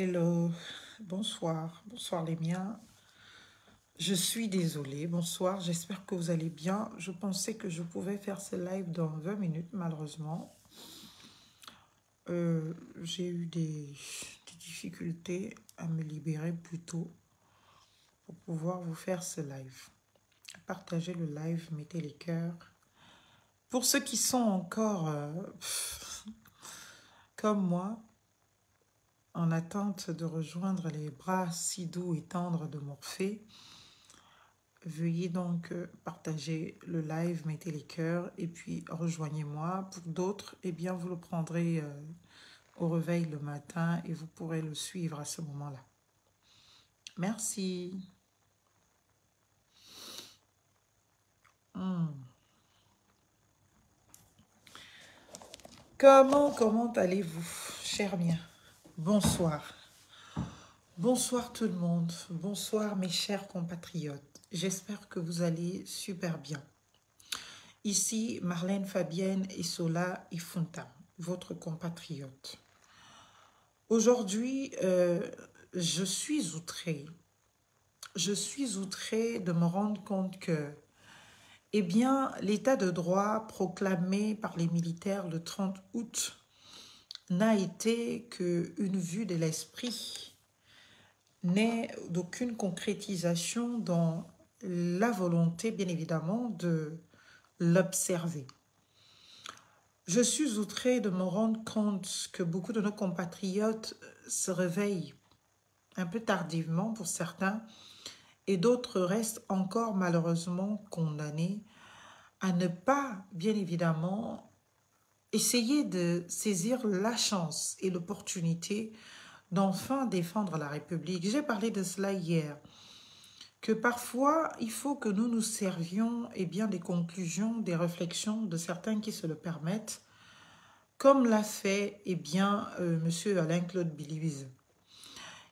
Hello, bonsoir, bonsoir les miens. Je suis désolée, bonsoir, j'espère que vous allez bien. Je pensais que je pouvais faire ce live dans 20 minutes, malheureusement. J'ai eu des difficultés à me libérer plus tôt pour pouvoir vous faire ce live. Partagez le live, mettez les cœurs. Pour ceux qui sont encore comme moi, en attente de rejoindre les bras si doux et tendres de Morphée, veuillez donc partager le live, mettez les cœurs et puis rejoignez-moi. Pour d'autres, eh bien, vous le prendrez au réveil le matin et vous pourrez le suivre à ce moment-là. Merci. Hmm. Comment allez-vous, chers miens? Bonsoir. Bonsoir tout le monde. Bonsoir mes chers compatriotes. J'espère que vous allez super bien. Ici, Marlène Fabienne Isola Ifunta, votre compatriote. Aujourd'hui, je suis outrée. Je suis outrée de me rendre compte que, eh bien, l'état de droit proclamé par les militaires le 30 août n'a été qu'une vue de l'esprit, n'est d'aucune concrétisation dans la volonté, bien évidemment, de l'observer. Je suis outrée de me rendre compte que beaucoup de nos compatriotes se réveillent un peu tardivement pour certains, et d'autres restent encore malheureusement condamnés à ne pas, bien évidemment, essayer de saisir la chance et l'opportunité d'enfin défendre la République. J'ai parlé de cela hier, que parfois, il faut que nous nous servions bien, des conclusions, des réflexions de certains qui se le permettent, comme l'a fait bien, M. Alain-Claude Bilibize.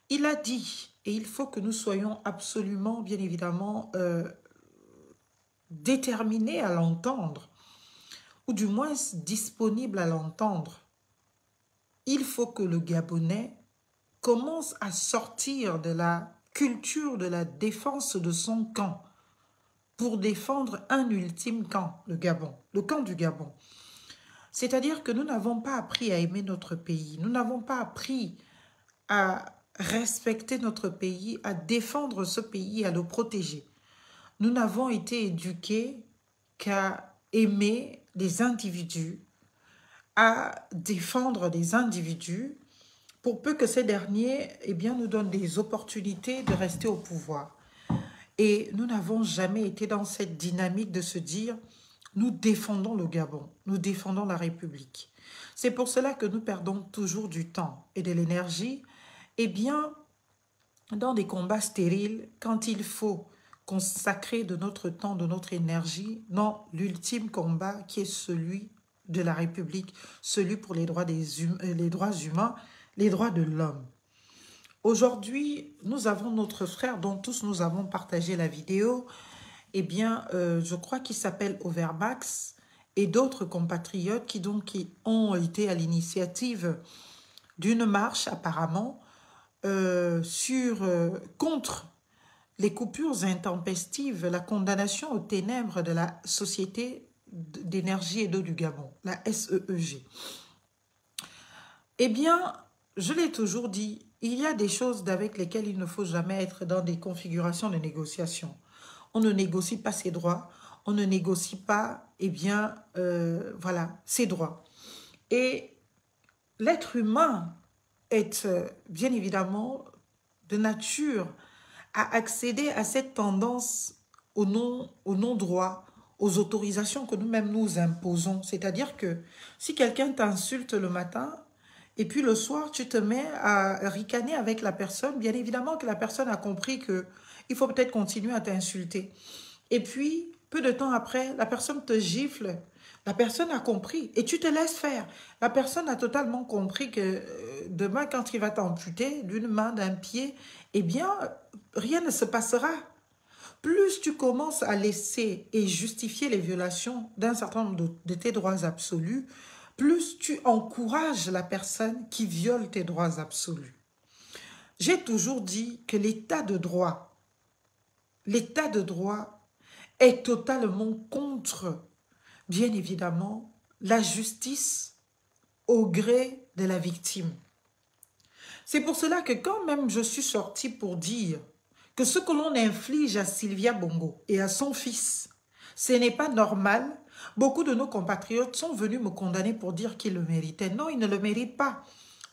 Il a dit, et il faut que nous soyons absolument, bien évidemment, déterminés à l'entendre, ou du moins disponibles à l'entendre. Il faut que le Gabonais commence à sortir de la culture de la défense de son camp pour défendre un ultime camp, le Gabon, le camp du Gabon. C'est-à-dire que nous n'avons pas appris à aimer notre pays, nous n'avons pas appris à respecter notre pays, à défendre ce pays, à le protéger. Nous n'avons été éduqués qu'à aimer les individus, à défendre les individus, pour peu que ces derniers nous donnent des opportunités de rester au pouvoir. Et nous n'avons jamais été dans cette dynamique de se dire, nous défendons le Gabon, nous défendons la République. C'est pour cela que nous perdons toujours du temps et de l'énergie, dans des combats stériles, quand il faut consacrer de notre temps, de notre énergie, dans l'ultime combat qui est celui de la République, celui pour les droits, les droits humains, les droits de l'homme. Aujourd'hui, nous avons notre frère dont tous nous avons partagé la vidéo, je crois qu'il s'appelle Overmax, et d'autres compatriotes qui ont été à l'initiative d'une marche apparemment contre les coupures intempestives, la condamnation aux ténèbres de la Société d'énergie et d'eau du Gabon, la SEEG. Je l'ai toujours dit, il y a des choses avec lesquelles il ne faut jamais être dans des configurations de négociation. On ne négocie pas ses droits, on ne négocie pas, ses droits. Et l'être humain est bien évidemment de nature à accéder à cette tendance au non-droit, aux autorisations que nous-mêmes nous imposons. C'est-à-dire que si quelqu'un t'insulte le matin, et puis le soir, tu te mets à ricaner avec la personne, bien évidemment que la personne a compris qu'il faut peut-être continuer à t'insulter. Et puis, peu de temps après, la personne te gifle. La personne a compris et tu te laisses faire. La personne a totalement compris que demain, quand il va t'amputer d'une main, d'un pied, rien ne se passera. Plus tu commences à laisser et justifier les violations d'un certain nombre de tes droits absolus, plus tu encourages la personne qui viole tes droits absolus. J'ai toujours dit que l'état de droit est totalement contre, bien évidemment, la justice au gré de la victime. C'est pour cela que quand même je suis sortie pour dire que ce que l'on inflige à Sylvia Bongo et à son fils, ce n'est pas normal. Beaucoup de nos compatriotes sont venus me condamner pour dire qu'ils le méritaient. Non, ils ne le méritent pas.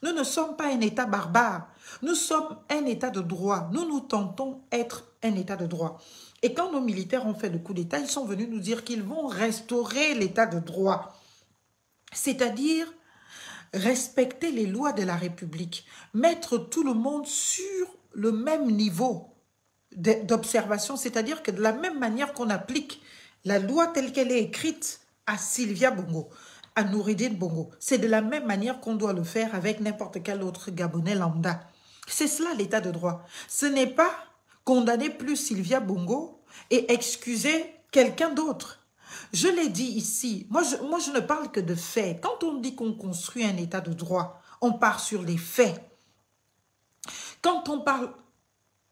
Nous ne sommes pas un État barbare. Nous sommes un État de droit. Nous tentons être un État de droit. Et quand nos militaires ont fait le coup d'État, ils sont venus nous dire qu'ils vont restaurer l'État de droit. C'est-à-dire respecter les lois de la République, mettre tout le monde sur le même niveau d'observation, c'est-à-dire que de la même manière qu'on applique la loi telle qu'elle est écrite à Sylvia Bongo, à Noureddine Bongo, c'est de la même manière qu'on doit le faire avec n'importe quel autre Gabonais lambda. C'est cela l'état de droit. Ce n'est pas condamner plus Sylvia Bongo et excuser quelqu'un d'autre. Je l'ai dit ici, moi je ne parle que de faits. Quand on dit qu'on construit un état de droit, on part sur les faits. Quand on parle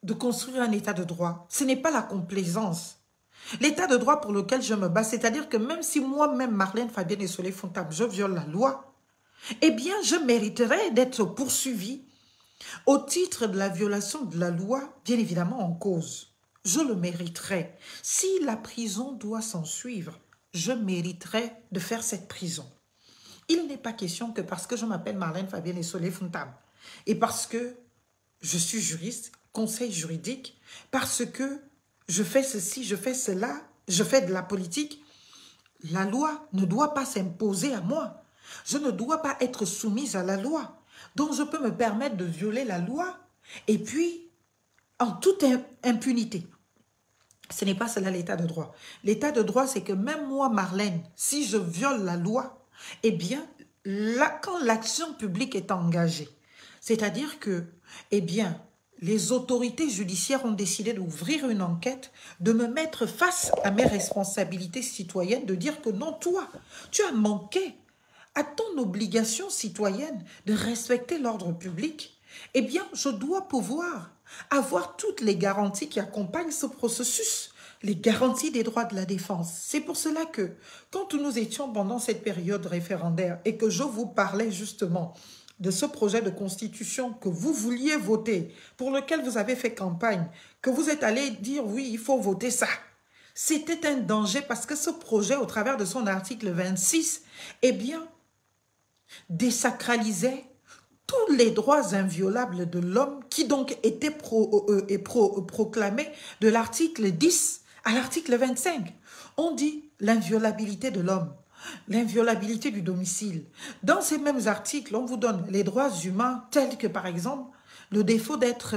de construire un état de droit, ce n'est pas la complaisance. L'état de droit pour lequel je me bats, c'est-à-dire que même si moi-même, Marlène Fabienne et Soleil Fontaine, je viole la loi, eh bien, je mériterais d'être poursuivie au titre de la violation de la loi, bien évidemment en cause. Je le mériterais. Si la prison doit s'en suivre, je mériterais de faire cette prison. Il n'est pas question que parce que je m'appelle Marlène Fabienne et Soleil Fontaine et parce que je suis juriste, conseil juridique, parce que je fais ceci, je fais cela, je fais de la politique, la loi ne doit pas s'imposer à moi. Je ne dois pas être soumise à la loi. Donc je peux me permettre de violer la loi et puis en toute impunité. Ce n'est pas cela l'état de droit. L'état de droit, c'est que même moi, Marlène, si je viole la loi, eh bien, là, quand l'action publique est engagée, c'est-à-dire que, eh bien, les autorités judiciaires ont décidé d'ouvrir une enquête, de me mettre face à mes responsabilités citoyennes, de dire que non, toi, tu as manqué à ton obligation citoyenne de respecter l'ordre public, eh bien, je dois pouvoir avoir toutes les garanties qui accompagnent ce processus, les garanties des droits de la défense. C'est pour cela que, quand nous étions pendant cette période référendaire et que je vous parlais justement de ce projet de constitution que vous vouliez voter, pour lequel vous avez fait campagne, que vous êtes allé dire oui, il faut voter ça. C'était un danger parce que ce projet, au travers de son article 26, eh bien, désacralisait tous les droits inviolables de l'homme qui donc étaient proclamés de l'article 10 à l'article 25. On dit l'inviolabilité de l'homme, l'inviolabilité du domicile. Dans ces mêmes articles, on vous donne les droits humains tels que, par exemple, le défaut d'être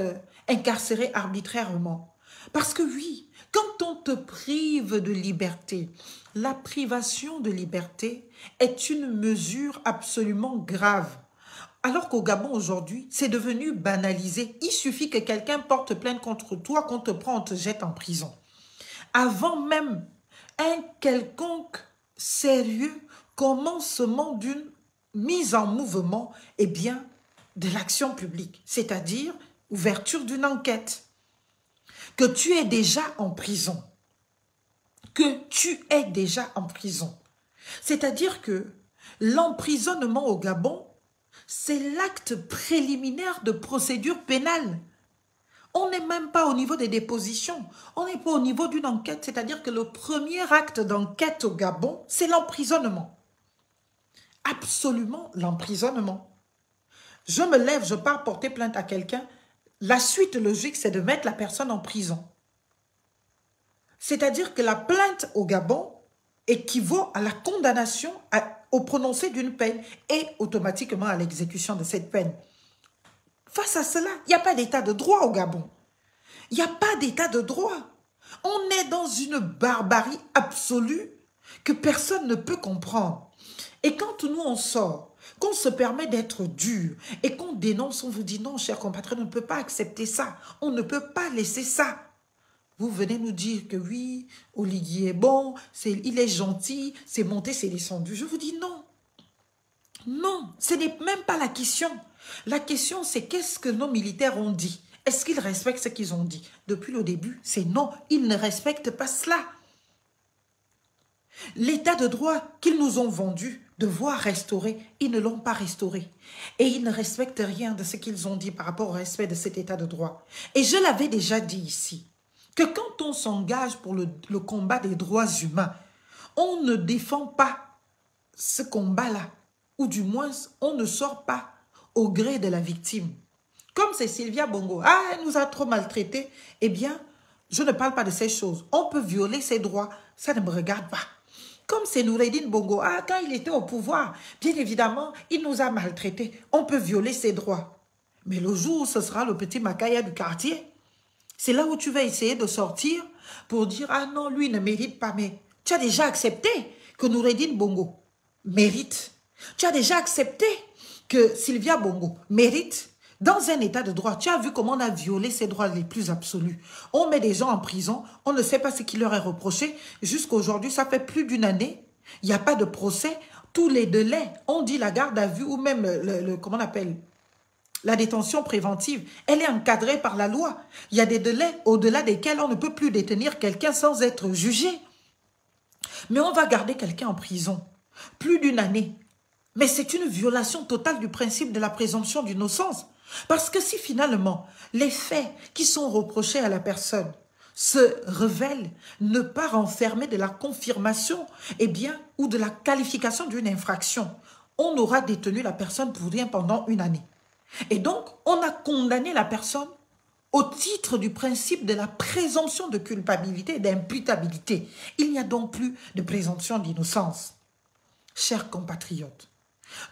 incarcéré arbitrairement. Parce que oui, quand on te prive de liberté, la privation de liberté est une mesure absolument grave. Alors qu'au Gabon aujourd'hui, c'est devenu banalisé. Il suffit que quelqu'un porte plainte contre toi, qu'on te prend, on te jette en prison. Avant même un quelconque sérieux commencement d'une mise en mouvement, eh bien, de l'action publique, c'est-à-dire ouverture d'une enquête. Que tu es déjà en prison. Que tu es déjà en prison. C'est-à-dire que l'emprisonnement au Gabon, c'est l'acte préliminaire de procédure pénale. On n'est même pas au niveau des dépositions. On n'est pas au niveau d'une enquête. C'est-à-dire que le premier acte d'enquête au Gabon, c'est l'emprisonnement. Absolument l'emprisonnement. Je me lève, je pars porter plainte à quelqu'un. La suite logique, c'est de mettre la personne en prison. C'est-à-dire que la plainte au Gabon équivaut à la condamnation au prononcé d'une peine et automatiquement à l'exécution de cette peine. Face à cela, il n'y a pas d'état de droit au Gabon. Il n'y a pas d'état de droit. On est dans une barbarie absolue que personne ne peut comprendre. Et quand nous on sort, qu'on se permet d'être dur et qu'on dénonce, on vous dit non, chers compatriotes, on ne peut pas accepter ça. On ne peut pas laisser ça. Vous venez nous dire que oui, Oligui est bon, il est gentil, c'est monté, c'est descendu. Je vous dis non. Non, ce n'est même pas la question. La question, c'est qu'est-ce que nos militaires ont dit? Est-ce qu'ils respectent ce qu'ils ont dit? Depuis le début, c'est non, ils ne respectent pas cela. L'état de droit qu'ils nous ont vendu, devoir restaurer, ils ne l'ont pas restauré. Et ils ne respectent rien de ce qu'ils ont dit par rapport au respect de cet état de droit. Et je l'avais déjà dit ici, que quand on s'engage pour le combat des droits humains, on ne défend pas ce combat-là, ou du moins, on ne sort pas au gré de la victime. Comme c'est Sylvia Bongo, ah, elle nous a trop maltraités, eh bien, je ne parle pas de ces choses. On peut violer ses droits, ça ne me regarde pas. Comme c'est Noureddine Bongo, ah, quand il était au pouvoir, bien évidemment, il nous a maltraités. On peut violer ses droits. Mais le jour où ce sera le petit Makaya du quartier, c'est là où tu vas essayer de sortir pour dire, ah non, lui ne mérite pas. Mais tu as déjà accepté que Noureddine Bongo mérite. Tu as déjà accepté que Sylvia Bongo mérite. Dans un état de droit, tu as vu comment on a violé ses droits les plus absolus. On met des gens en prison, on ne sait pas ce qui leur est reproché. Jusqu'à aujourd'hui, ça fait plus d'une année. Il n'y a pas de procès. Tous les délais, on dit la garde à vue ou même comment on appelle, la détention préventive, elle est encadrée par la loi. Il y a des délais au-delà desquels on ne peut plus détenir quelqu'un sans être jugé. Mais on va garder quelqu'un en prison plus d'une année. Mais c'est une violation totale du principe de la présomption d'innocence. Parce que si finalement les faits qui sont reprochés à la personne se révèlent ne pas renfermer de la confirmation ou de la qualification d'une infraction, on aura détenu la personne pour rien pendant une année. Et donc, on a condamné la personne au titre du principe de la présomption de culpabilité et d'imputabilité. Il n'y a donc plus de présomption d'innocence. Chers compatriotes,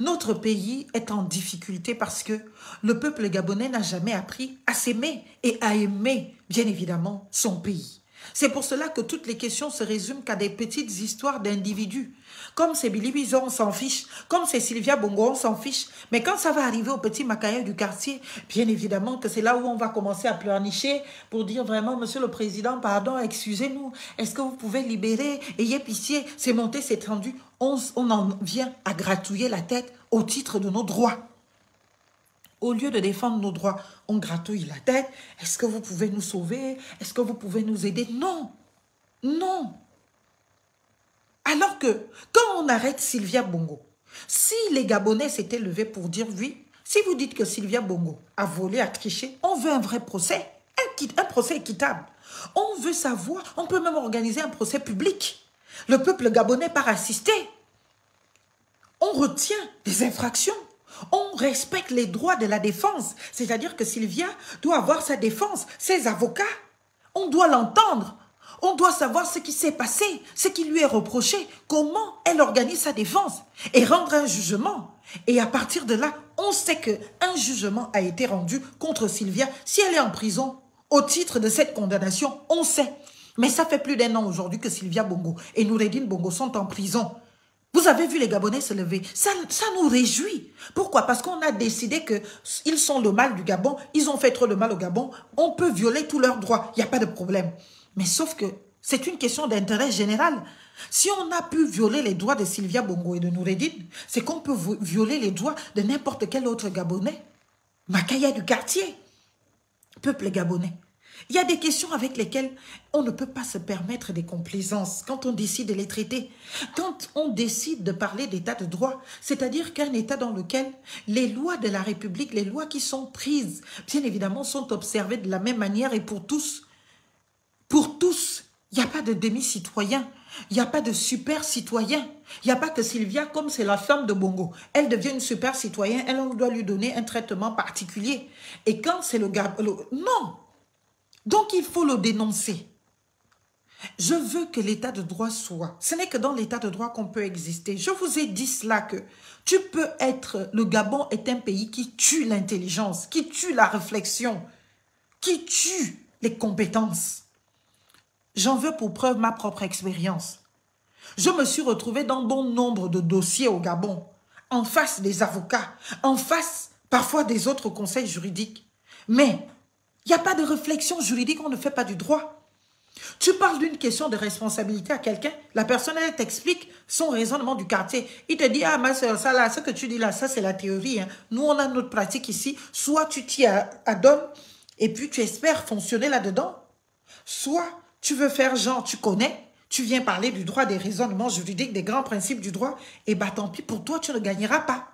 notre pays est en difficulté parce que le peuple gabonais n'a jamais appris à s'aimer et à aimer, bien évidemment, son pays. C'est pour cela que toutes les questions se résument qu'à des petites histoires d'individus. Comme c'est Billy Bison, on s'en fiche. Comme c'est Sylvia Bongo, on s'en fiche. Mais quand ça va arriver au petit Makaya du quartier, bien évidemment que c'est là où on va commencer à pleurnicher pour dire vraiment, Monsieur le Président, pardon, excusez-nous, est-ce que vous pouvez libérer? Ayez pitié, c'est monté, c'est tendu. On en vient à gratouiller la tête au titre de nos droits. Au lieu de défendre nos droits, on gratouille la tête. Est-ce que vous pouvez nous sauver? Est-ce que vous pouvez nous aider? Non, non. Alors que, quand on arrête Sylvia Bongo, si les Gabonais s'étaient levés pour dire oui, si vous dites que Sylvia Bongo a volé, a triché, on veut un vrai procès, un procès équitable. On veut savoir, on peut même organiser un procès public. Le peuple gabonais part assister. On retient des infractions. On respecte les droits de la défense. C'est-à-dire que Sylvia doit avoir sa défense, ses avocats. On doit l'entendre. On doit savoir ce qui s'est passé, ce qui lui est reproché, comment elle organise sa défense et rendre un jugement. Et à partir de là, on sait qu'un jugement a été rendu contre Sylvia. Si elle est en prison, au titre de cette condamnation, on sait. Mais ça fait plus d'1 an aujourd'hui que Sylvia Bongo et Noureddine Bongo sont en prison. Vous avez vu les Gabonais se lever. Ça nous réjouit. Pourquoi? Parce qu'on a décidé qu'ils sont le mal du Gabon. Ils ont fait trop de mal au Gabon. On peut violer tous leurs droits. Il n'y a pas de problème. Mais sauf que c'est une question d'intérêt général. Si on a pu violer les droits de Sylvia Bongo et de Noureddine, c'est qu'on peut violer les droits de n'importe quel autre Gabonais. Makaya du quartier. Peuple gabonais. Il y a des questions avec lesquelles on ne peut pas se permettre des complaisances quand on décide de les traiter. Quand on décide de parler d'état de droit, c'est-à-dire qu'un état dans lequel les lois de la République, les lois qui sont prises, bien évidemment, sont observées de la même manière et pour tous. Pour tous, il n'y a pas de demi-citoyen, il n'y a pas de super citoyen. Il n'y a pas que Sylvia, comme c'est la femme de Bongo, elle devient une super citoyen, elle, on doit lui donner un traitement particulier. Et quand c'est le gars... Non! Donc, il faut le dénoncer. Je veux que l'état de droit soit. Ce n'est que dans l'état de droit qu'on peut exister. Je vous ai dit cela que tu peux être... Le Gabon est un pays qui tue l'intelligence, qui tue la réflexion, qui tue les compétences. J'en veux pour preuve ma propre expérience. Je me suis retrouvée dans bon nombre de dossiers au Gabon, en face des avocats, en face parfois des autres conseils juridiques. Mais... il n'y a pas de réflexion juridique, on ne fait pas du droit. Tu parles d'une question de responsabilité à quelqu'un, la personne, elle t'explique son raisonnement du quartier. Il te dit, ah ma soeur, ça là, ce que tu dis là, ça c'est la théorie. Hein. Nous, on a notre pratique ici. Soit tu t'y adonnes et puis tu espères fonctionner là-dedans. Soit tu veux faire genre, tu connais, tu viens parler du droit, des raisonnements juridiques, des grands principes du droit. Et bah tant pis, pour toi, tu ne gagneras pas.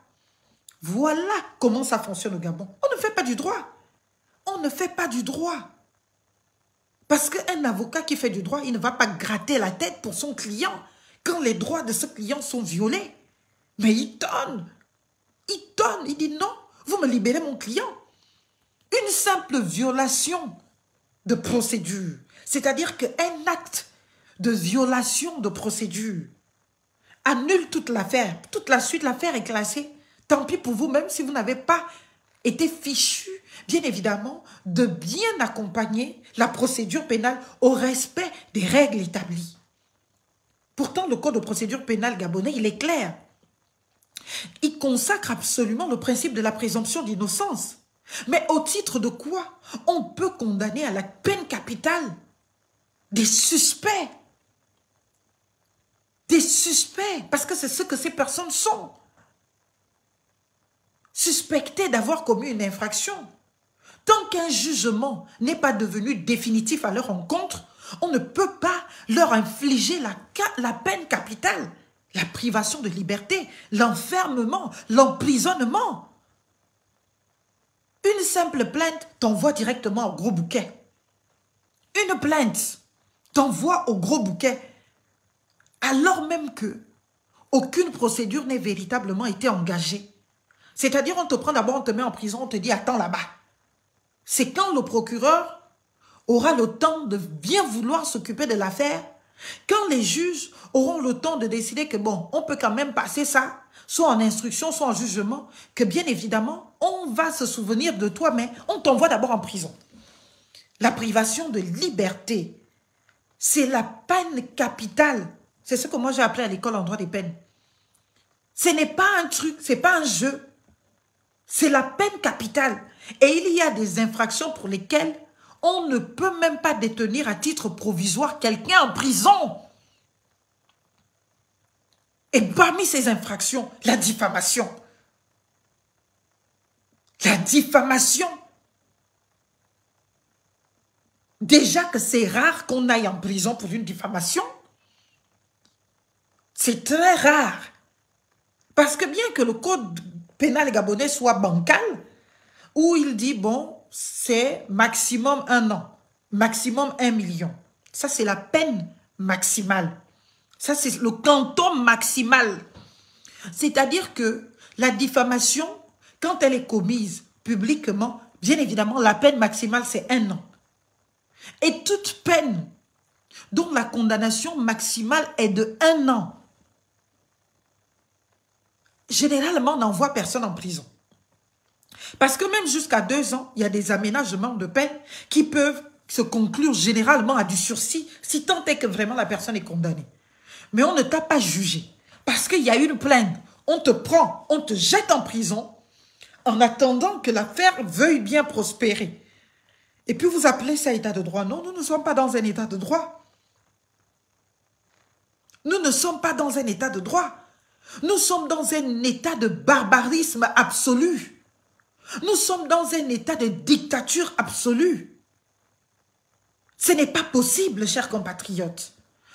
Voilà comment ça fonctionne au Gabon. On ne fait pas du droit. On ne fait pas du droit. Parce qu'un avocat qui fait du droit, il ne va pas gratter la tête pour son client quand les droits de ce client sont violés. Mais il donne. Il donne. Il dit non, vous me libérez mon client. Une simple violation de procédure. C'est-à-dire qu'un acte de violation de procédure annule toute l'affaire. Toute la suite, l'affaire est classée. Tant pis pour vous, même si vous n'avez pas été fichu, bien évidemment, de bien accompagner la procédure pénale au respect des règles établies. Pourtant, le code de procédure pénale gabonais, il est clair. Il consacre absolument le principe de la présomption d'innocence. Mais au titre de quoi on peut condamner à la peine capitale des suspects? Des suspects, parce que c'est ce que ces personnes sont. Suspectés d'avoir commis une infraction. Tant qu'un jugement n'est pas devenu définitif à leur encontre, on ne peut pas leur infliger la peine capitale, la privation de liberté, l'enfermement, l'emprisonnement. Une simple plainte t'envoie directement au gros bouquet. Une plainte t'envoie au gros bouquet, alors même que aucune procédure n'est véritablement été engagée. C'est-à-dire, on te prend d'abord, on te met en prison, on te dit, attends là-bas. C'est quand le procureur aura le temps de bien vouloir s'occuper de l'affaire, quand les juges auront le temps de décider que bon, on peut quand même passer ça, soit en instruction, soit en jugement, que bien évidemment, on va se souvenir de toi, mais on t'envoie d'abord en prison. La privation de liberté, c'est la peine capitale. C'est ce que moi j'ai appelé à l'école en droit des peines. Ce n'est pas un truc, ce n'est pas un jeu. C'est la peine capitale. Et il y a des infractions pour lesquelles on ne peut même pas détenir à titre provisoire quelqu'un en prison. Et parmi ces infractions, la diffamation. La diffamation. Déjà que c'est rare qu'on aille en prison pour une diffamation. C'est très rare. Parce que bien que le code pénal gabonais soit bancal, où il dit, bon, c'est maximum 1 an, maximum 1 million. Ça, c'est la peine maximale. Ça, c'est le quantum maximal. C'est-à-dire que la diffamation, quand elle est commise publiquement, bien évidemment, la peine maximale, c'est 1 an. Et toute peine dont la condamnation maximale est de 1 an, généralement, on n'envoie personne en prison. Parce que même jusqu'à 2 ans, il y a des aménagements de peine qui peuvent se conclure généralement à du sursis, si tant est que vraiment la personne est condamnée. Mais on ne t'a pas jugé. Parce qu'il y a une plainte. On te prend, on te jette en prison en attendant que l'affaire veuille bien prospérer. Et puis vous appelez ça état de droit. Non, nous ne sommes pas dans un état de droit. Nous ne sommes pas dans un état de droit. Nous sommes dans un état de barbarisme absolu. Nous sommes dans un état de dictature absolue. Ce n'est pas possible, chers compatriotes.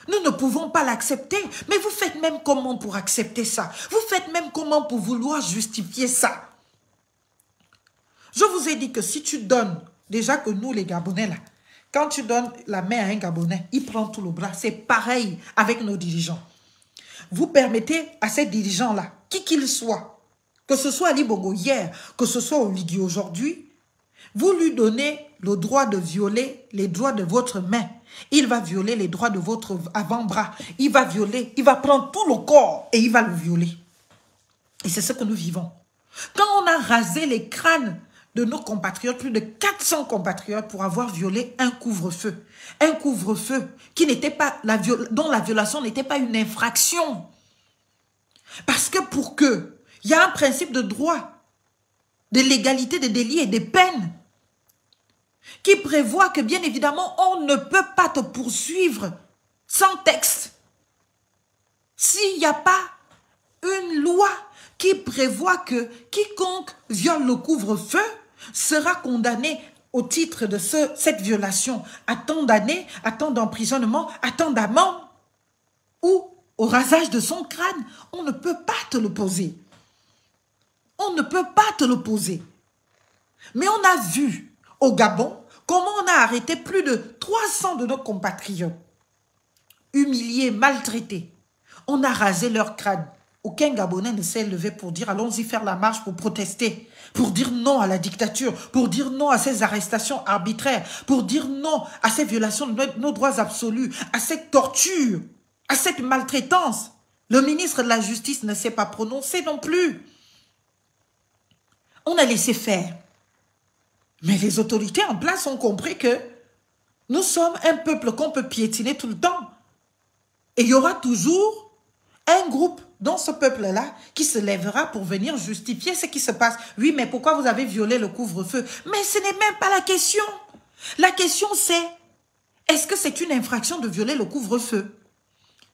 Nous ne pouvons pas l'accepter. Mais vous faites même comment pour accepter ça? Vous faites même comment pour vouloir justifier ça? Je vous ai dit que si tu donnes, déjà que nous les Gabonais là, quand tu donnes la main à un Gabonais, il prend tout le bras. C'est pareil avec nos dirigeants. Vous permettez à ces dirigeants-là, qui qu'ils soient, que ce soit Ali Bongo hier, que ce soit Oligui aujourd'hui, vous lui donnez le droit de violer les droits de votre main. Il va violer les droits de votre avant-bras. Il va violer, il va prendre tout le corps et il va le violer. Et c'est ce que nous vivons. Quand on a rasé les crânes de nos compatriotes, plus de 400 compatriotes pour avoir violé un couvre-feu. Un couvre-feu qui n'était pas dont la violation n'était pas une infraction. Parce que pour que il y a un principe de droit, de légalité des délits et des peines. qui prévoit que, bien évidemment, on ne peut pas te poursuivre sans texte. S'il n'y a pas une loi qui prévoit que quiconque viole le couvre-feu sera condamné au titre de cette violation à tant d'années, à tant d'emprisonnement, à tant d'amende ou au rasage de son crâne, on ne peut pas te le poser. On ne peut pas te le poser. Mais on a vu au Gabon comment on a arrêté plus de 300 de nos compatriotes, humiliés, maltraités. On a rasé leur crâne. Aucun Gabonais ne s'est levé pour dire allons-y faire la marche pour protester, pour dire non à la dictature, pour dire non à ces arrestations arbitraires, pour dire non à ces violations de nos droits absolus, à cette torture, à cette maltraitance. Le ministre de la Justice ne s'est pas prononcé non plus. On a laissé faire. Mais les autorités en place ont compris que nous sommes un peuple qu'on peut piétiner tout le temps. Et il y aura toujours un groupe dans ce peuple-là qui se lèvera pour venir justifier ce qui se passe. Oui, mais pourquoi vous avez violé le couvre-feu? Mais ce n'est même pas la question. La question c'est, est-ce que c'est une infraction de violer le couvre-feu?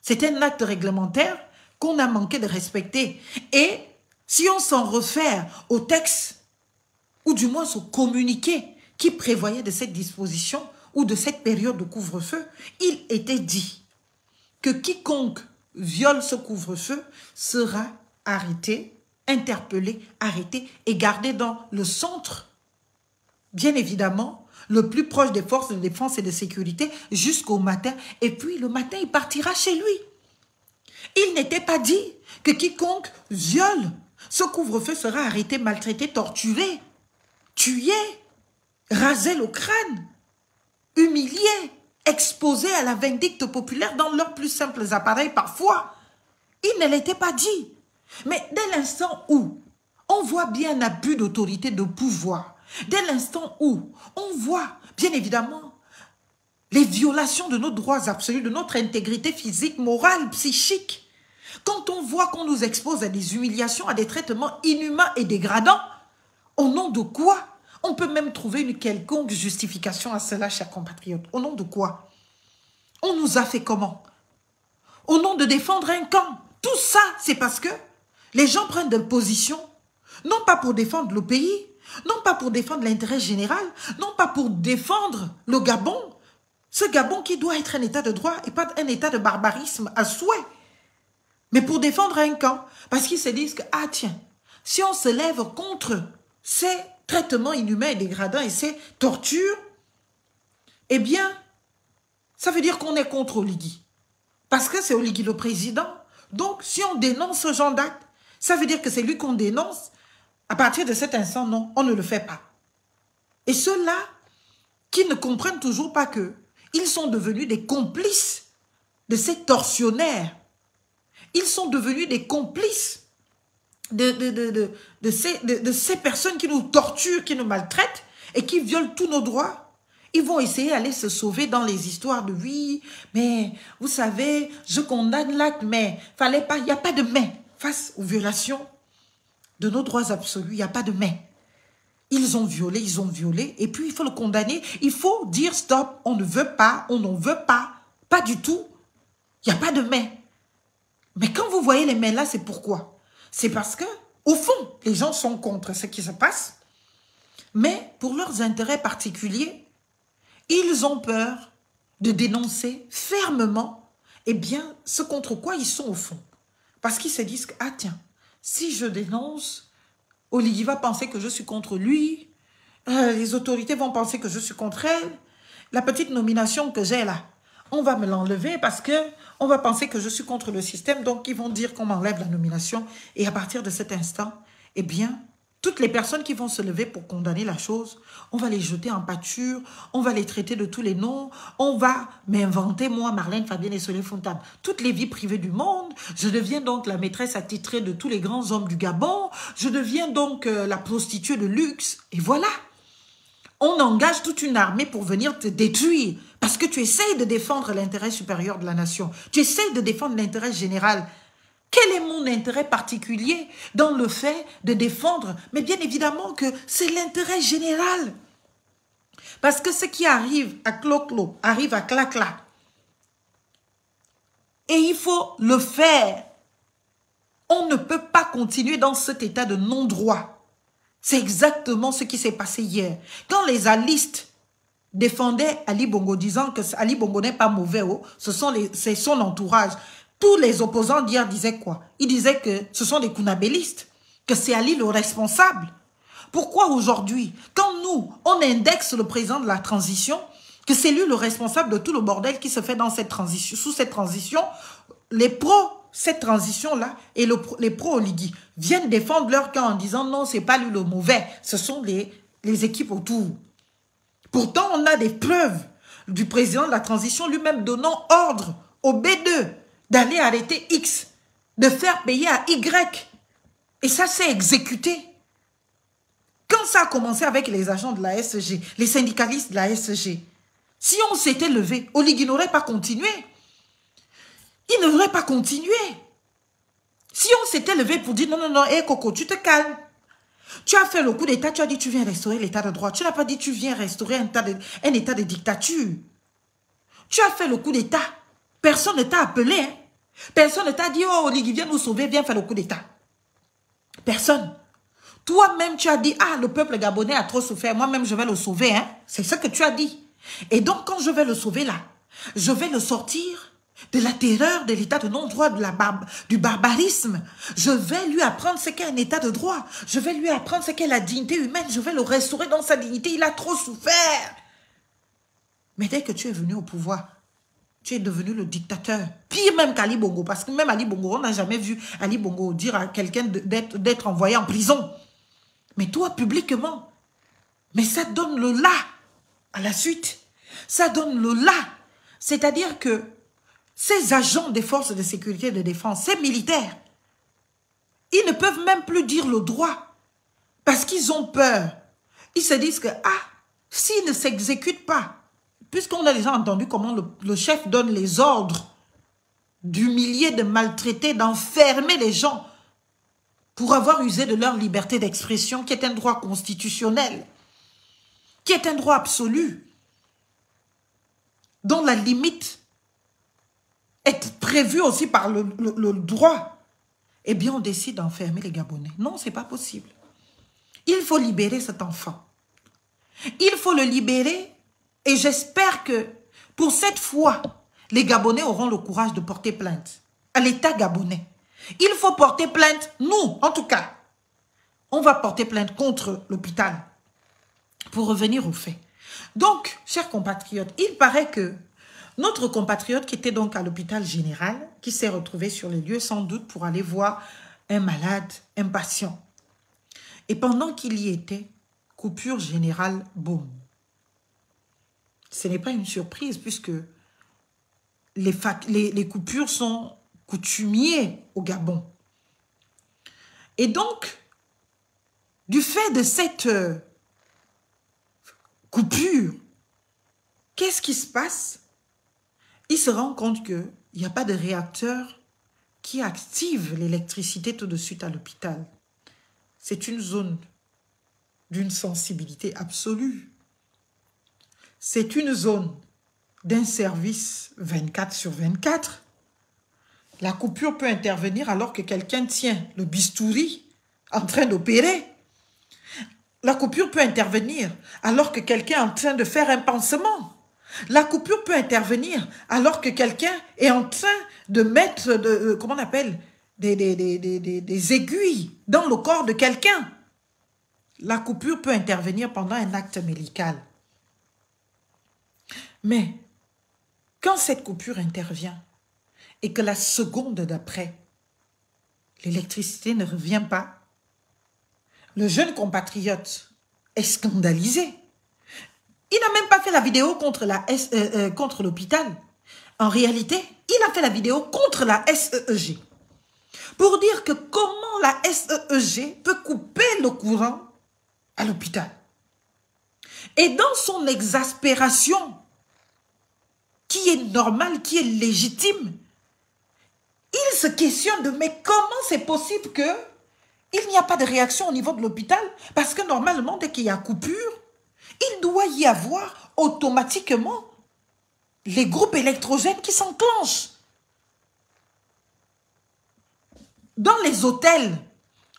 C'est un acte réglementaire qu'on a manqué de respecter. Et si on s'en réfère au texte, ou du moins au communiqué qui prévoyait de cette disposition ou de cette période de couvre-feu, il était dit que quiconque viole ce couvre-feu sera arrêté, interpellé, arrêté et gardé dans le centre, bien évidemment, le plus proche des forces de défense et de sécurité jusqu'au matin. Et puis le matin, il partira chez lui. Il n'était pas dit que quiconque viole ce couvre-feu sera arrêté, maltraité, torturé, tué, rasé le crâne, humilié, exposé à la vindicte populaire dans leurs plus simples appareils parfois. Il ne l'était pas dit. Mais dès l'instant où on voit bien un abus d'autorité, de pouvoir, dès l'instant où on voit bien évidemment les violations de nos droits absolus, de notre intégrité physique, morale, psychique, quand on voit qu'on nous expose à des humiliations, à des traitements inhumains et dégradants, au nom de quoi? On peut même trouver une quelconque justification à cela, chers compatriotes. Au nom de quoi? On nous a fait comment? Au nom de défendre un camp. Tout ça, c'est parce que les gens prennent des positions, non pas pour défendre le pays, non pas pour défendre l'intérêt général, non pas pour défendre le Gabon. Ce Gabon qui doit être un état de droit et pas un état de barbarisme à souhait. Mais pour défendre un camp, parce qu'ils se disent que, ah tiens, si on se lève contre ces traitements inhumains et dégradants et ces tortures, eh bien, ça veut dire qu'on est contre Oligui. Parce que c'est Oligui le président. Donc, si on dénonce ce genre d'acte, ça veut dire que c'est lui qu'on dénonce. À partir de cet instant, non, on ne le fait pas. Et ceux-là qui ne comprennent toujours pas que ils sont devenus des complices de ces tortionnaires. Ils sont devenus des complices de ces personnes qui nous torturent, qui nous maltraitent et qui violent tous nos droits. Ils vont essayer d'aller se sauver dans les histoires de oui, mais vous savez, je condamne l'acte, mais fallait pas, il n'y a pas de mais. Face aux violations de nos droits absolus, il n'y a pas de mais. Ils ont violé, et puis il faut le condamner. Il faut dire stop, on ne veut pas, on n'en veut pas, pas du tout. Il n'y a pas de mais. Mais quand vous voyez les mais là, c'est pourquoi? C'est parce que, au fond, les gens sont contre ce qui se passe, mais pour leurs intérêts particuliers, ils ont peur de dénoncer fermement, eh bien, ce contre quoi ils sont au fond. Parce qu'ils se disent que, ah tiens, si je dénonce, Oligui va penser que je suis contre lui, les autorités vont penser que je suis contre elle, la petite nomination que j'ai là, on va me l'enlever parce que on va penser que je suis contre le système, donc ils vont dire qu'on m'enlève la nomination. Et à partir de cet instant, eh bien, toutes les personnes qui vont se lever pour condamner la chose, on va les jeter en pâture, on va les traiter de tous les noms, on va m'inventer, moi, Marlène, Fabienne et Soleil Fontane, toutes les vies privées du monde. Je deviens donc la maîtresse attitrée de tous les grands hommes du Gabon. Je deviens donc la prostituée de luxe. Et voilà. On engage toute une armée pour venir te détruire parce que tu essayes de défendre l'intérêt supérieur de la nation. Tu essayes de défendre l'intérêt général. Quel est mon intérêt particulier dans le fait de défendre? Mais bien évidemment que c'est l'intérêt général. Parce que ce qui arrive à Clo-Clo arrive à Clacla. Et il faut le faire. On ne peut pas continuer dans cet état de non-droit. C'est exactement ce qui s'est passé hier. Quand les alistes défendaient Ali Bongo disant que Ali Bongo n'est pas mauvais, c'est son entourage. Tous les opposants d'hier disaient quoi? Ils disaient que ce sont des Kounabélistes, que c'est Ali le responsable. Pourquoi aujourd'hui, quand nous, on indexe le président de la transition, que c'est lui le responsable de tout le bordel qui se fait dans cette transition, sous cette transition, les pros, cette transition-là, et les pro-Oligui viennent défendre leur camp en disant non, c'est pas lui le mauvais, ce sont les équipes autour. Pourtant, on a des preuves du président de la transition lui-même donnant ordre au B2 d'aller arrêter X, de faire payer à Y. Et ça s'est exécuté. Quand ça a commencé avec les agents de la SG, les syndicalistes de la SG, si on s'était levé, Oligui n'aurait pas continué. Il n'aurait pas continué. Si on s'était levé pour dire non, non, non, hé Coco, tu te calmes. Tu as fait le coup d'État, tu as dit tu viens restaurer l'état de droit. Tu n'as pas dit tu viens restaurer un état de dictature. Tu as fait le coup d'État. Personne ne t'a appelé. Hein? Personne ne t'a dit oh Oligui, viens nous sauver, viens faire le coup d'État. Personne. Toi-même, tu as dit, ah, le peuple gabonais a trop souffert, moi-même, je vais le sauver. Hein? C'est ce que tu as dit. Et donc, quand je vais le sauver là, je vais le sortir de la terreur, de l'état de non-droit, du barbarisme. Je vais lui apprendre ce qu'est un état de droit. Je vais lui apprendre ce qu'est la dignité humaine. Je vais le restaurer dans sa dignité. Il a trop souffert. Mais dès que tu es venu au pouvoir, tu es devenu le dictateur. Pire même qu'Ali Bongo. Parce que même Ali Bongo, on n'a jamais vu Ali Bongo dire à quelqu'un d'être envoyé en prison. Mais toi, publiquement. Mais ça donne le là à la suite. Ça donne le là. C'est-à-dire que ces agents des forces de sécurité et de défense, ces militaires, ils ne peuvent même plus dire le droit. Parce qu'ils ont peur. Ils se disent que, ah, s'ils ne s'exécutent pas, puisqu'on a déjà entendu comment le chef donne les ordres d'humilier, de maltraiter, d'enfermer les gens pour avoir usé de leur liberté d'expression, qui est un droit constitutionnel, qui est un droit absolu, dont la limite est prévue aussi par le droit, eh bien on décide d'enfermer les Gabonais. Non, ce n'est pas possible. Il faut libérer cet enfant. Il faut le libérer et j'espère que pour cette fois, les Gabonais auront le courage de porter plainte à l'État gabonais. Il faut porter plainte, nous en tout cas, on va porter plainte contre l'hôpital pour revenir aux faits. Donc, chers compatriotes, il paraît que notre compatriote qui était donc à l'hôpital général, qui s'est retrouvé sur les lieux sans doute pour aller voir un malade, un patient. Et pendant qu'il y était, coupure générale, boum. Ce n'est pas une surprise puisque les coupures sont coutumières au Gabon. Et donc, du fait de cette coupure, qu'est-ce qui se passe? Il se rend compte qu'il n'y a pas de réacteur qui active l'électricité tout de suite à l'hôpital. C'est une zone d'une sensibilité absolue. C'est une zone d'un service 24/24. La coupure peut intervenir alors que quelqu'un tient le bistouri en train d'opérer. La coupure peut intervenir alors que quelqu'un est en train de faire un pansement. La coupure peut intervenir alors que quelqu'un est en train de mettre, comment on appelle, des aiguilles dans le corps de quelqu'un. La coupure peut intervenir pendant un acte médical. Mais quand cette coupure intervient et que la seconde d'après, l'électricité ne revient pas, le jeune compatriote est scandalisé. Il n'a même pas fait la vidéo contre l'hôpital. En réalité, il a fait la vidéo contre la SEEG. Pour dire que comment la SEEG peut couper le courant à l'hôpital. Et dans son exaspération, qui est normale, qui est légitime, il se questionne de mais comment c'est possible que il n'y a pas de réaction au niveau de l'hôpital? Parce que normalement, dès qu'il y a coupure, il doit y avoir automatiquement les groupes électrogènes qui s'enclenchent. Dans les hôtels,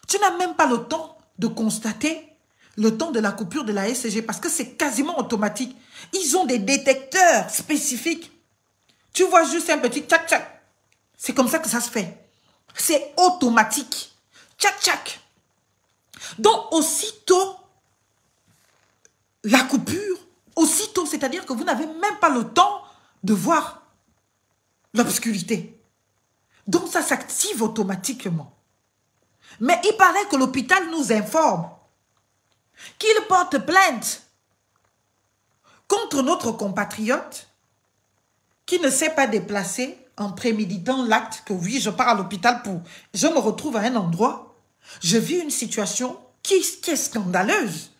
tu n'as même pas le temps de constater le temps de la coupure de la SCG parce que c'est quasiment automatique. Ils ont des détecteurs spécifiques. Tu vois juste un petit tchac-tchac. C'est comme ça que ça se fait. C'est automatique. Tchac-tchac. Donc, aussitôt, la coupure, aussitôt, c'est-à-dire que vous n'avez même pas le temps de voir l'obscurité. Donc, ça s'active automatiquement. Mais il paraît que l'hôpital nous informe qu'il porte plainte contre notre compatriote qui ne s'est pas déplacé en préméditant l'acte que oui, je pars à l'hôpital pour... Je me retrouve à un endroit, je vis une situation qui est scandaleuse.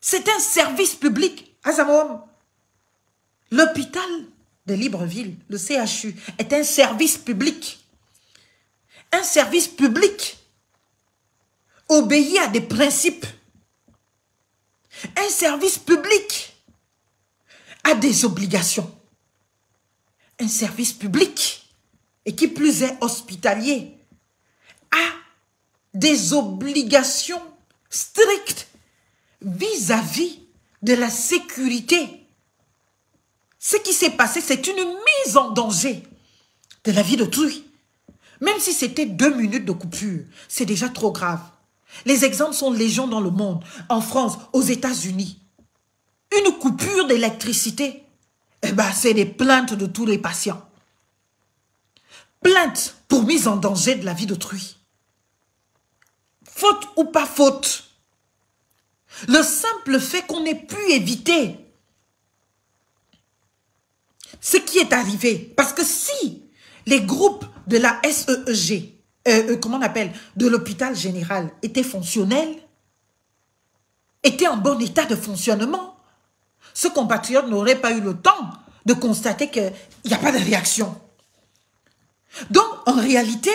C'est un service public, Azamom. L'hôpital de Libreville, le CHU, est un service public. Un service public obéit à des principes. Un service public a des obligations. Un service public, et qui plus est hospitalier, a des obligations strictes vis-à-vis de la sécurité. Ce qui s'est passé, c'est une mise en danger de la vie d'autrui. Même si c'était 2 minutes de coupure, c'est déjà trop grave. Les exemples sont légion dans le monde, en France, aux États-Unis. Une coupure d'électricité, eh ben, c'est des plaintes de tous les patients. Plainte pour mise en danger de la vie d'autrui. Faute ou pas faute. Le simple fait qu'on ait pu éviter ce qui est arrivé. Parce que si les groupes de la SEEG, comment on appelle, de l'hôpital général étaient fonctionnels, étaient en bon état de fonctionnement, ce compatriote n'aurait pas eu le temps de constater qu'il n'y a pas de réaction. Donc, en réalité,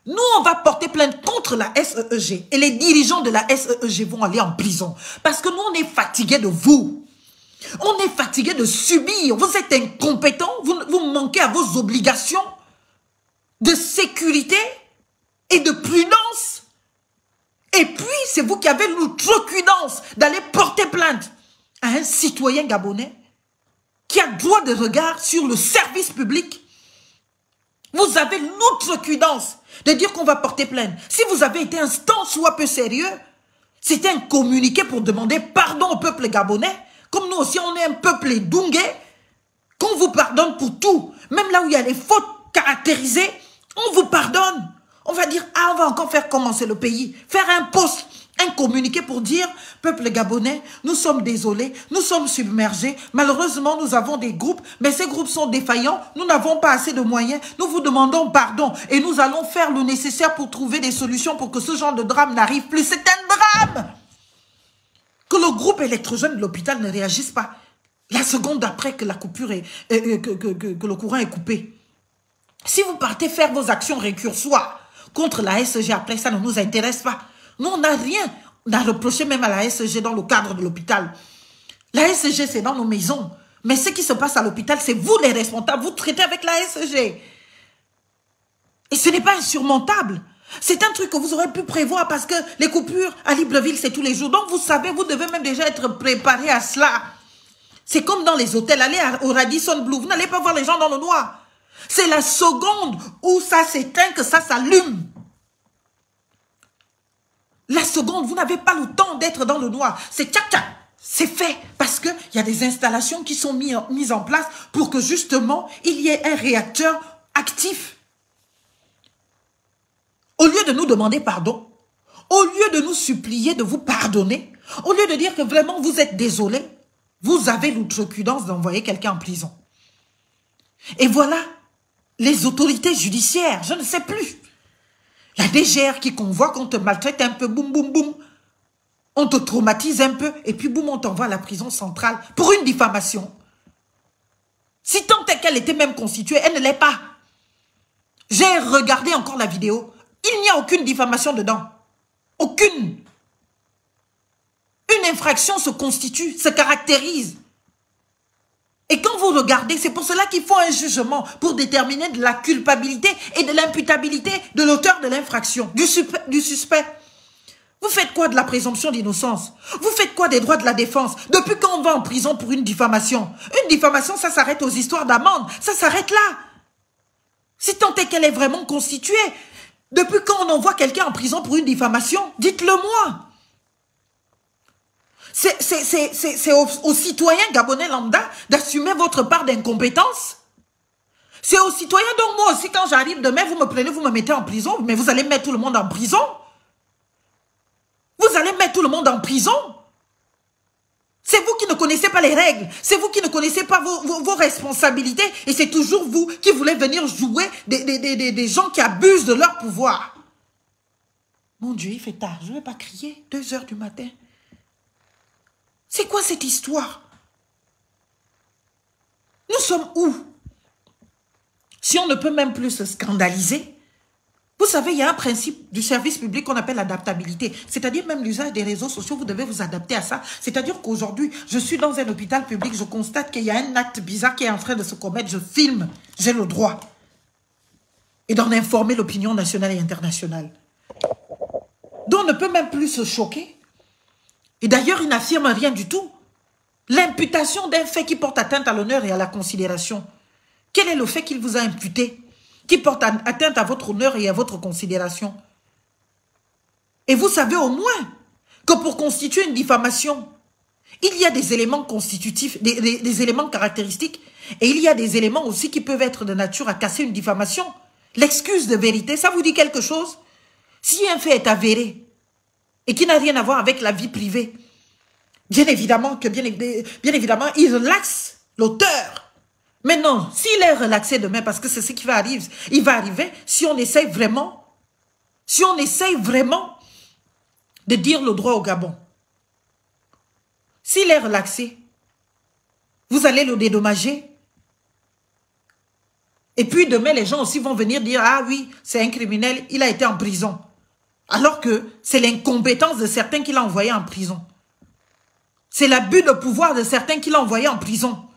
nous, on va porter plainte contre la SEEG et les dirigeants de la SEEG vont aller en prison. Parce que nous, on est fatigués de vous. On est fatigués de subir. Vous êtes incompétents, vous manquez à vos obligations de sécurité et de prudence. Et puis, c'est vous qui avez l'outrecuidance d'aller porter plainte à un citoyen gabonais qui a droit de regard sur le service public. Vous avez l'outrecuidance de dire qu'on va porter plainte. Si vous avez été un tant soit peu sérieux, c'était un communiqué pour demander pardon au peuple gabonais. Comme nous aussi, on est un peuple dungué, qu'on vous pardonne pour tout. Même là où il y a les fautes caractérisées, on vous pardonne. On va dire, ah, on va encore faire commencer le pays. Faire un post, un communiqué pour dire, peuple gabonais, nous sommes désolés, nous sommes submergés. Malheureusement, nous avons des groupes, mais ces groupes sont défaillants. Nous n'avons pas assez de moyens. Nous vous demandons pardon et nous allons faire le nécessaire pour trouver des solutions pour que ce genre de drame n'arrive plus. C'est un drame! Que le groupe électrogène de l'hôpital ne réagisse pas la seconde d'après que la coupure est, que le courant est coupé. Si vous partez faire vos actions récursoires contre la SEG, après ça ne nous intéresse pas. Nous, on n'a rien à reprocher même à la SEG dans le cadre de l'hôpital. La SEG, c'est dans nos maisons. Mais ce qui se passe à l'hôpital, c'est vous les responsables. Vous traitez avec la SEG. Et ce n'est pas insurmontable. C'est un truc que vous aurez pu prévoir parce que les coupures à Libreville, c'est tous les jours. Donc, vous savez, vous devez même déjà être préparé à cela. C'est comme dans les hôtels. Allez au Radisson Blu, vous n'allez pas voir les gens dans le noir. C'est la seconde où ça s'éteint que ça s'allume. La seconde, vous n'avez pas le temps d'être dans le noir. C'est tchac-tchac. C'est fait parce qu'il y a des installations qui sont mises en place pour que justement, il y ait un réacteur actif. Au lieu de nous demander pardon, au lieu de nous supplier de vous pardonner, au lieu de dire que vraiment vous êtes désolé, vous avez l'outrecuidance d'envoyer quelqu'un en prison. Et voilà, les autorités judiciaires, je ne sais plus. La DGR qui convoque, on te maltraite un peu, boum, boum, boum. On te traumatise un peu, et puis boum, on t'envoie à la prison centrale pour une diffamation. Si tant est qu'elle était même constituée, elle ne l'est pas. J'ai regardé encore la vidéo. Il n'y a aucune diffamation dedans. Aucune. une infraction se constitue, se caractérise. Et quand vous regardez, c'est pour cela qu'il faut un jugement pour déterminer de la culpabilité et de l'imputabilité de l'auteur de l'infraction, du suspect. Vous faites quoi de la présomption d'innocence? Vous faites quoi des droits de la défense? Depuis quand on va en prison pour une diffamation? Une diffamation, ça s'arrête aux histoires d'amende. Ça s'arrête là. Si tant est qu'elle est vraiment constituée. Depuis quand on envoie quelqu'un en prison pour une diffamation? Dites-le moi. C'est aux citoyens gabonais lambda d'assumer votre part d'incompétence. C'est aux citoyens, donc moi aussi, quand j'arrive demain, vous me prenez, vous me mettez en prison, mais vous allez mettre tout le monde en prison. Vous allez mettre tout le monde en prison. C'est vous qui ne connaissez pas les règles. C'est vous qui ne connaissez pas vos responsabilités. Et c'est toujours vous qui voulez venir jouer des gens qui abusent de leur pouvoir. Mon Dieu, il fait tard. Je ne vais pas crier. 2 h du matin. C'est quoi cette histoire? Nous sommes où? Si on ne peut même plus se scandaliser. Vous savez, il y a un principe du service public qu'on appelle l'adaptabilité. C'est-à-dire même l'usage des réseaux sociaux, vous devez vous adapter à ça. C'est-à-dire qu'aujourd'hui, je suis dans un hôpital public, je constate qu'il y a un acte bizarre qui est en train de se commettre, je filme, j'ai le droit. Et d'en informer l'opinion nationale et internationale. Donc on ne peut même plus se choquer. Et d'ailleurs, il n'affirme rien du tout. L'imputation d'un fait qui porte atteinte à l'honneur et à la considération. Quel est le fait qu'il vous a imputé qui porte atteinte à votre honneur et à votre considération? Et vous savez au moins que pour constituer une diffamation, il y a des éléments constitutifs, des éléments caractéristiques, et il y a des éléments aussi qui peuvent être de nature à casser une diffamation. L'excuse de vérité, ça vous dit quelque chose? Si un fait est avéré et qui n'a rien à voir avec la vie privée, bien évidemment, il relaxe l'auteur. Mais non, s'il est relaxé demain, parce que c'est ce qui va arriver, il va arriver si on essaye vraiment de dire le droit au Gabon. S'il est relaxé, vous allez le dédommager. Et puis demain, les gens aussi vont venir dire, ah oui, c'est un criminel, il a été en prison. Alors que c'est l'incompétence de certains qui l'ont envoyé en prison. C'est l'abus de pouvoir de certains qui l'ont envoyé en prison.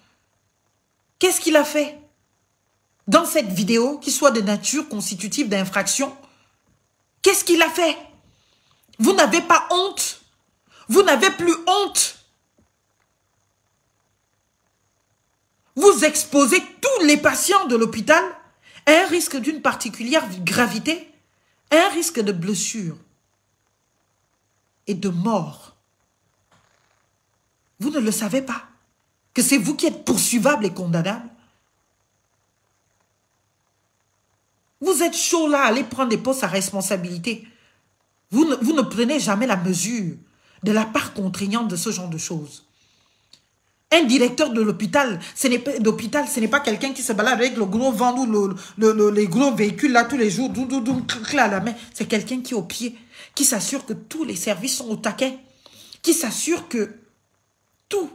Qu'est-ce qu'il a fait dans cette vidéo qui soit de nature constitutive d'infraction? Qu'est-ce qu'il a fait? Vous n'avez pas honte? Vous n'avez plus honte? Vous exposez tous les patients de l'hôpital à un risque d'une particulière gravité, à un risque de blessure et de mort. Vous ne le savez pas? Que c'est vous qui êtes poursuivable et condamnable? Vous êtes chaud là, allez prendre des postes à responsabilité. Vous ne prenez jamais la mesure de la part contraignante de ce genre de choses. Un directeur de l'hôpital, ce n'est pas quelqu'un qui se balade avec le gros vent ou les gros véhicules là tous les jours, à la main. C'est quelqu'un qui est au pied, qui s'assure que tous les services sont au taquet, qui s'assure que tout,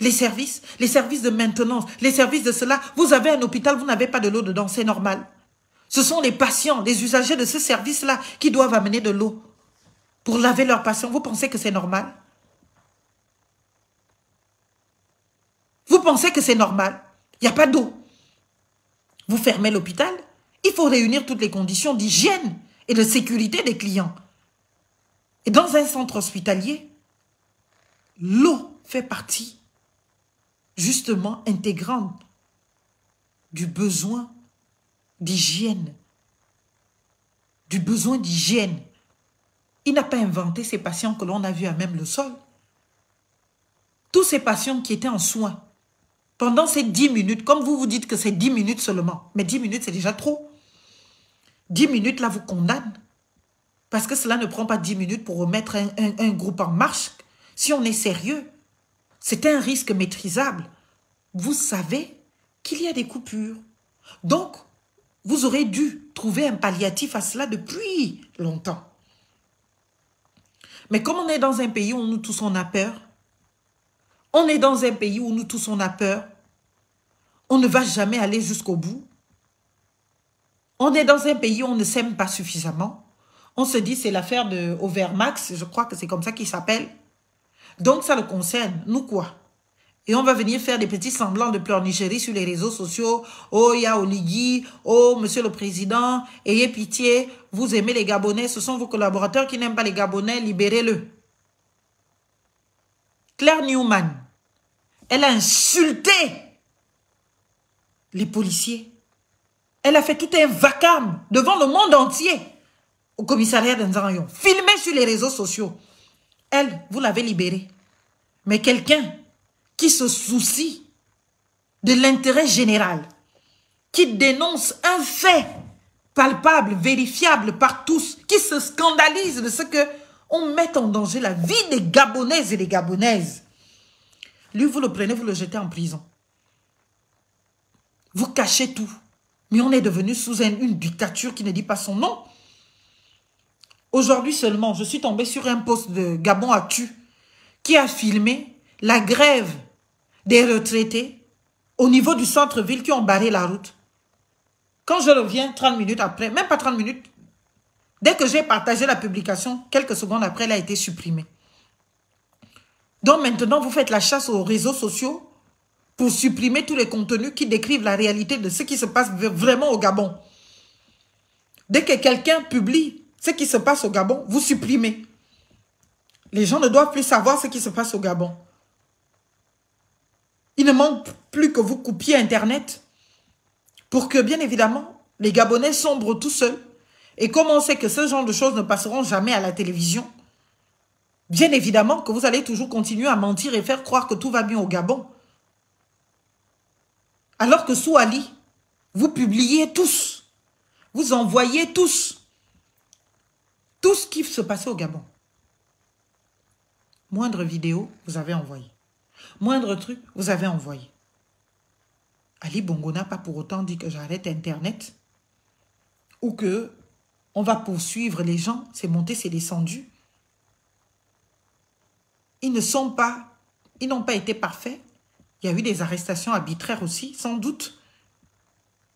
les services de maintenance, les services de cela, vous avez un hôpital, vous n'avez pas de l'eau dedans, c'est normal. Ce sont les patients, les usagers de ce service-là qui doivent amener de l'eau pour laver leurs patients. Vous pensez que c'est normal? Vous pensez que c'est normal? Il n'y a pas d'eau. Vous fermez l'hôpital, il faut réunir toutes les conditions d'hygiène et de sécurité des clients. Et dans un centre hospitalier, l'eau fait partie justement intégrante du besoin d'hygiène. Du besoin d'hygiène. Il n'a pas inventé ces patients que l'on a vus à même le sol. Tous ces patients qui étaient en soins, pendant ces 10 minutes, comme vous vous dites que c'est 10 minutes seulement, mais 10 minutes c'est déjà trop. 10 minutes là vous condamne. Parce que cela ne prend pas 10 minutes pour remettre un groupe en marche. Si on est sérieux, c'est un risque maîtrisable. Vous savez qu'il y a des coupures. Donc, vous aurez dû trouver un palliatif à cela depuis longtemps. Mais comme on est dans un pays où nous tous on a peur, on est dans un pays où nous tous on a peur, on ne va jamais aller jusqu'au bout. On est dans un pays où on ne s'aime pas suffisamment. On se dit c'est l'affaire de Overmax, je crois que c'est comme ça qu'il s'appelle. Donc ça le concerne. Nous quoi? Et on va venir faire des petits semblants de pleurnicherie sur les réseaux sociaux. Oh, il y a Oligui. Oh, monsieur le président, ayez pitié. Vous aimez les Gabonais. Ce sont vos collaborateurs qui n'aiment pas les Gabonais. Libérez-le. Claire Newman, elle a insulté les policiers. Elle a fait tout un vacarme devant le monde entier au commissariat d'Nzangayon. Filmé sur les réseaux sociaux. Elle, vous l'avez libérée. Mais quelqu'un qui se soucie de l'intérêt général, qui dénonce un fait palpable, vérifiable par tous, qui se scandalise de ce que on met en danger la vie des Gabonaises et des Gabonaises. Lui, vous le prenez, vous le jetez en prison. Vous cachez tout. Mais on est devenu sous une dictature qui ne dit pas son nom. Aujourd'hui seulement, je suis tombée sur un post de Gabon Actu qui a filmé la grève des retraités au niveau du centre-ville qui ont barré la route. Quand je reviens 30 minutes après, même pas 30 minutes, dès que j'ai partagé la publication, quelques secondes après, elle a été supprimée. Donc maintenant, vous faites la chasse aux réseaux sociaux pour supprimer tous les contenus qui décrivent la réalité de ce qui se passe vraiment au Gabon. Dès que quelqu'un publie ce qui se passe au Gabon, vous supprimez. Les gens ne doivent plus savoir ce qui se passe au Gabon. Il ne manque plus que vous coupiez Internet pour que, bien évidemment, les Gabonais sombrent tout seuls. Et comme on sait que ce genre de choses ne passeront jamais à la télévision, bien évidemment que vous allez toujours continuer à mentir et faire croire que tout va bien au Gabon. Alors que sous Ali, vous publiez tous, vous envoyez tous, tout ce qui se passait au Gabon. Moindre vidéo, vous avez envoyé. Moindre truc, vous avez envoyé. Ali Bongo n'a pas pour autant dit que j'arrête Internet ou que on va poursuivre les gens, c'est monté, c'est descendu. Ils n'ont pas été parfaits. Il y a eu des arrestations arbitraires aussi, sans doute.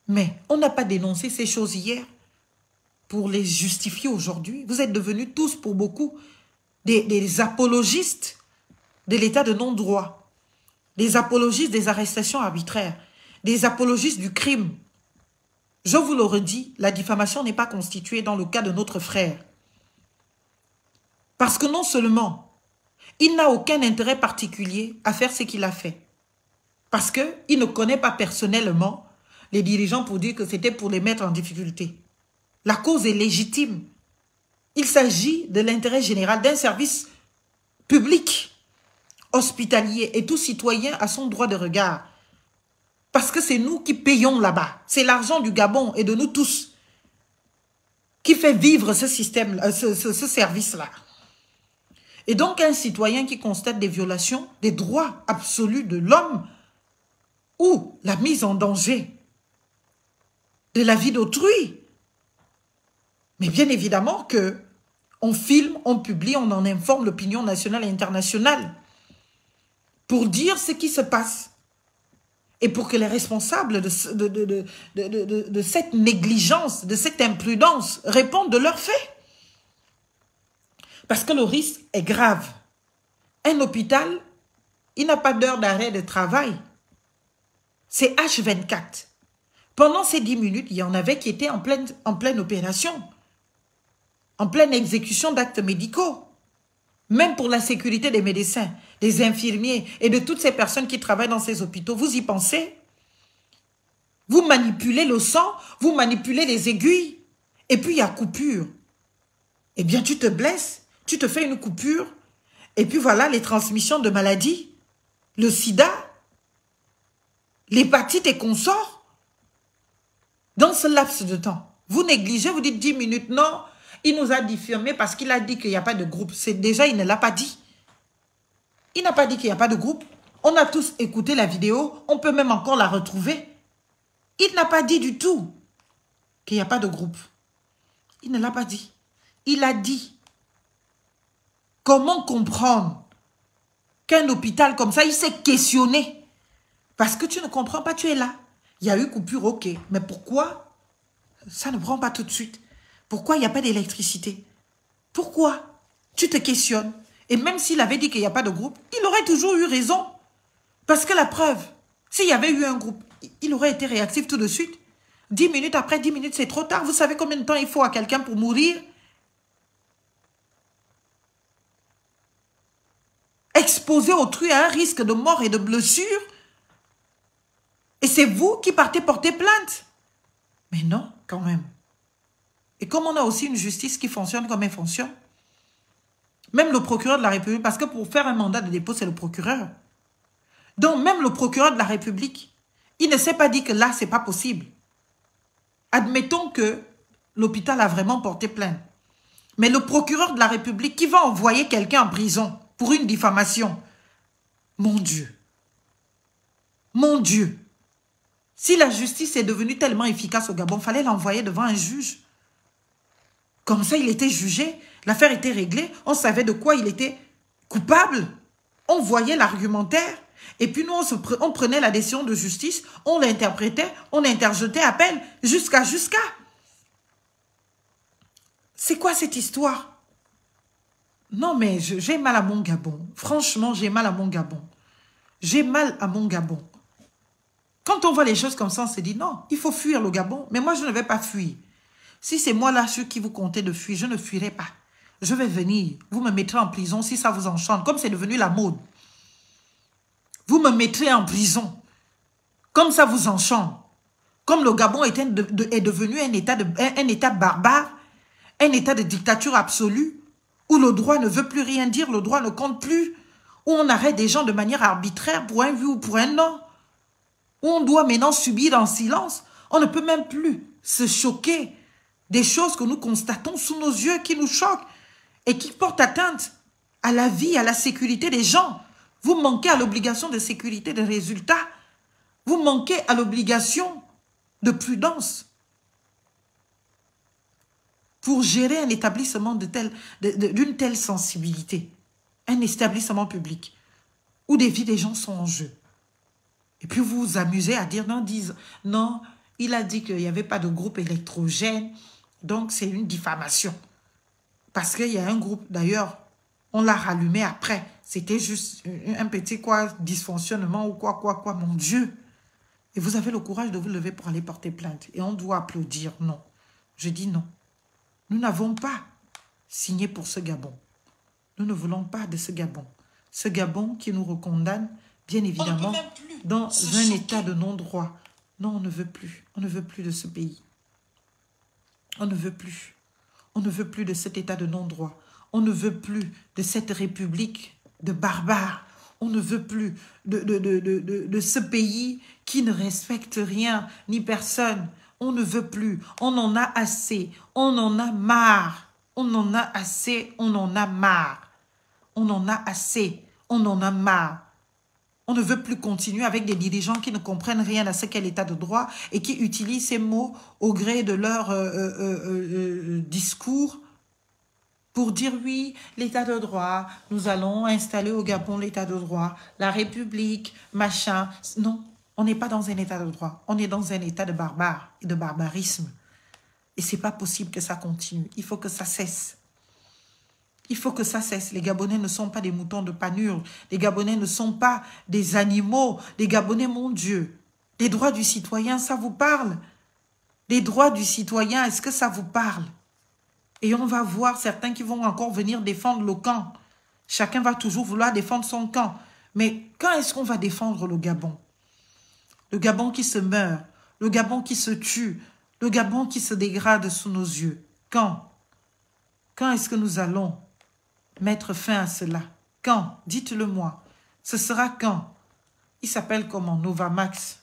Mais on n'a pas dénoncé ces choses hier pour les justifier aujourd'hui. Vous êtes devenus tous, pour beaucoup, des apologistes de l'état de non-droit, des apologistes des arrestations arbitraires, des apologistes du crime. Je vous le redis, la diffamation n'est pas constituée dans le cas de notre frère. Parce que non seulement, il n'a aucun intérêt particulier à faire ce qu'il a fait. Parce qu'il ne connaît pas personnellement les dirigeants pour dire que c'était pour les mettre en difficulté. La cause est légitime. Il s'agit de l'intérêt général d'un service public, hospitalier, et tout citoyen a son droit de regard. Parce que c'est nous qui payons là-bas. C'est l'argent du Gabon et de nous tous qui fait vivre ce système, ce service-là. Et donc un citoyen qui constate des violations des droits absolus de l'homme ou la mise en danger de la vie d'autrui. Mais bien évidemment que on filme, on publie, on en informe l'opinion nationale et internationale pour dire ce qui se passe et pour que les responsables de cette négligence, de cette imprudence répondent de leurs faits. Parce que le risque est grave. Un hôpital, il n'a pas d'heure d'arrêt de travail. C'est H24. Pendant ces 10 minutes, il y en avait qui étaient en pleine opération, en pleine exécution d'actes médicaux. Même pour la sécurité des médecins, des infirmiers et de toutes ces personnes qui travaillent dans ces hôpitaux, vous y pensez? Vous manipulez le sang, vous manipulez les aiguilles, et puis il y a coupure. Eh bien, tu te blesses, tu te fais une coupure, et puis voilà les transmissions de maladies, le sida, l'hépatite et consorts. Dans ce laps de temps, vous négligez, vous dites 10 minutes, non, il nous a diffamé parce qu'il a dit qu'il n'y a pas de groupe. C'est déjà, il ne l'a pas dit. Il n'a pas dit qu'il n'y a pas de groupe. On a tous écouté la vidéo, on peut même encore la retrouver. Il n'a pas dit du tout qu'il n'y a pas de groupe. Il ne l'a pas dit. Il a dit. Comment comprendre qu'un hôpital comme ça, il s'est questionné? Parce que tu ne comprends pas, tu es là. Il y a eu coupure, ok. Mais pourquoi ça ne prend pas tout de suite? Pourquoi il n'y a pas d'électricité? Pourquoi? Tu te questionnes. Et même s'il avait dit qu'il n'y a pas de groupe, il aurait toujours eu raison. Parce que la preuve, s'il y avait eu un groupe, il aurait été réactif tout de suite. 10 minutes après, 10 minutes, c'est trop tard. Vous savez combien de temps il faut à quelqu'un pour mourir? Exposer autrui à un risque de mort et de blessure. Et c'est vous qui partez porter plainte. Mais non, quand même. Et comme on a aussi une justice qui fonctionne comme elle fonctionne, même le procureur de la République, parce que pour faire un mandat de dépôt, c'est le procureur. Donc, même le procureur de la République, il ne s'est pas dit que là, ce n'est pas possible. Admettons que l'hôpital a vraiment porté plainte. Mais le procureur de la République qui va envoyer quelqu'un en prison pour une diffamation, mon Dieu, mon Dieu, si la justice est devenue tellement efficace au Gabon, il fallait l'envoyer devant un juge. Comme ça, il était jugé, l'affaire était réglée, on savait de quoi il était coupable, on voyait l'argumentaire, et puis nous, on prenait la décision de justice, on l'interprétait, on interjetait appel, jusqu'à. C'est quoi cette histoire? Non, mais j'ai mal à mon Gabon. Franchement, j'ai mal à mon Gabon. J'ai mal à mon Gabon. Quand on voit les choses comme ça, on se dit non, il faut fuir le Gabon. Mais moi, je ne vais pas fuir. Si c'est moi là, ceux qui vous comptez de fuir, je ne fuirai pas. Je vais venir. Vous me mettrez en prison si ça vous enchante, comme c'est devenu la mode. Vous me mettrez en prison, comme ça vous enchante. Comme le Gabon est devenu un état barbare, un état de dictature absolue, où le droit ne veut plus rien dire, le droit ne compte plus, où on arrête des gens de manière arbitraire pour un oui ou pour un non, où on doit maintenant subir en silence. On ne peut même plus se choquer des choses que nous constatons sous nos yeux qui nous choquent et qui portent atteinte à la vie, à la sécurité des gens. Vous manquez à l'obligation de sécurité des résultats. Vous manquez à l'obligation de prudence pour gérer un établissement d'une telle sensibilité. Un établissement public où des vies des gens sont en jeu. Et puis vous vous amusez à dire non, il a dit qu'il n'y avait pas de groupe électrogène, donc c'est une diffamation. Parce qu'il y a un groupe, d'ailleurs, on l'a rallumé après. C'était juste un petit dysfonctionnement ou quoi, mon Dieu. Et vous avez le courage de vous lever pour aller porter plainte. Et on doit applaudir, non. Je dis non. Nous n'avons pas signé pour ce Gabon. Nous ne voulons pas de ce Gabon. Ce Gabon qui nous recondamne, bien évidemment, dans un état de non-droit. Non, on ne veut plus. On ne veut plus de ce pays. On ne veut plus. On ne veut plus de cet état de non-droit. On ne veut plus de cette république de barbares. On ne veut plus de ce pays qui ne respecte rien ni personne. On ne veut plus. On en a assez. On en a marre. On en a assez. On en a marre. On en a assez. On en a marre. On ne veut plus continuer avec des dirigeants qui ne comprennent rien à ce qu'est l'état de droit et qui utilisent ces mots au gré de leur discours pour dire oui, l'état de droit, nous allons installer au Gabon l'état de droit, la République, machin. Non, on n'est pas dans un état de droit. On est dans un état de barbare et de barbarisme. Et ce n'est pas possible que ça continue. Il faut que ça cesse. Il faut que ça cesse. Les Gabonais ne sont pas des moutons de Panurge. Les Gabonais ne sont pas des animaux. Les Gabonais, mon Dieu. Les droits du citoyen, ça vous parle? Les droits du citoyen, est-ce que ça vous parle? Et on va voir certains qui vont encore venir défendre le camp. Chacun va toujours vouloir défendre son camp. Mais quand est-ce qu'on va défendre le Gabon? Le Gabon qui se meurt. Le Gabon qui se tue. Le Gabon qui se dégrade sous nos yeux. Quand? Quand est-ce que nous allons mettre fin à cela? Quand? Dites-le moi. Ce sera quand? Il s'appelle comment? Novamax.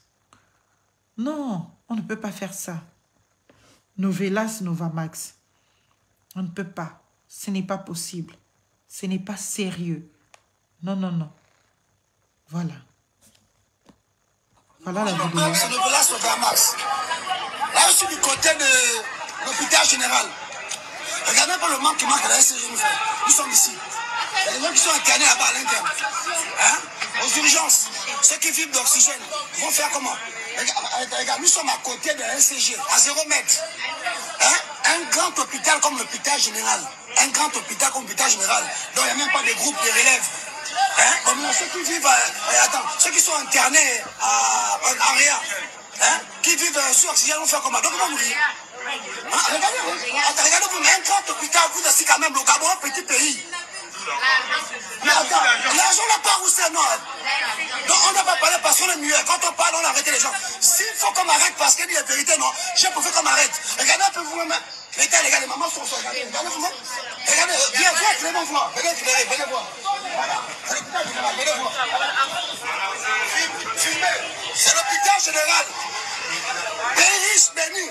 Non, on ne peut pas faire ça. Novelas Novamax. On ne peut pas. Ce n'est pas possible. Ce n'est pas sérieux. Non, non, non. Voilà. Voilà la vidéo. C'est Novelas Novamax. Là, je suis du côté de l'hôpital général. Regardez pas le manque qui manque à la SCG, nous frères. Nous sommes ici. Il y a des gens qui sont internés là-bas à l'interne. Hein? Aux urgences. Ceux qui vivent d'oxygène vont faire comment? Regarde, nous sommes à côté de la SCG, à 0 mètre. Hein? Un grand hôpital comme l'hôpital général. Un grand hôpital comme l'hôpital général. Donc il n'y a même pas de groupe de relève. Hein? Bon, ceux qui vivent, ceux qui sont internés à Réa, hein? Qui vivent sous oxygène, on fait comment? Donc comment mourir? Hein? Regardez, vous, mais un grand hôpital, vous aussi quand même, le Gabon, un petit pays. Mais attends, l'argent n'a pas où c'est, non? Donc on n'a pas parlé parce qu'on est muet. Quand on parle, on arrête les gens. S'il faut qu'on m'arrête parce qu'il dit la vérité, non, j'ai préféré qu'on m'arrête. Regardez un peu vous-même. Les gars, les mamans sont regardez. Regardez vous-même. Regardez, viens, Clément, voir. Venez éclairer, venez voir. Voilà. C'est l'hôpital général, venez voir. Filmez. C'est l'hôpital général. Pays riche, béni,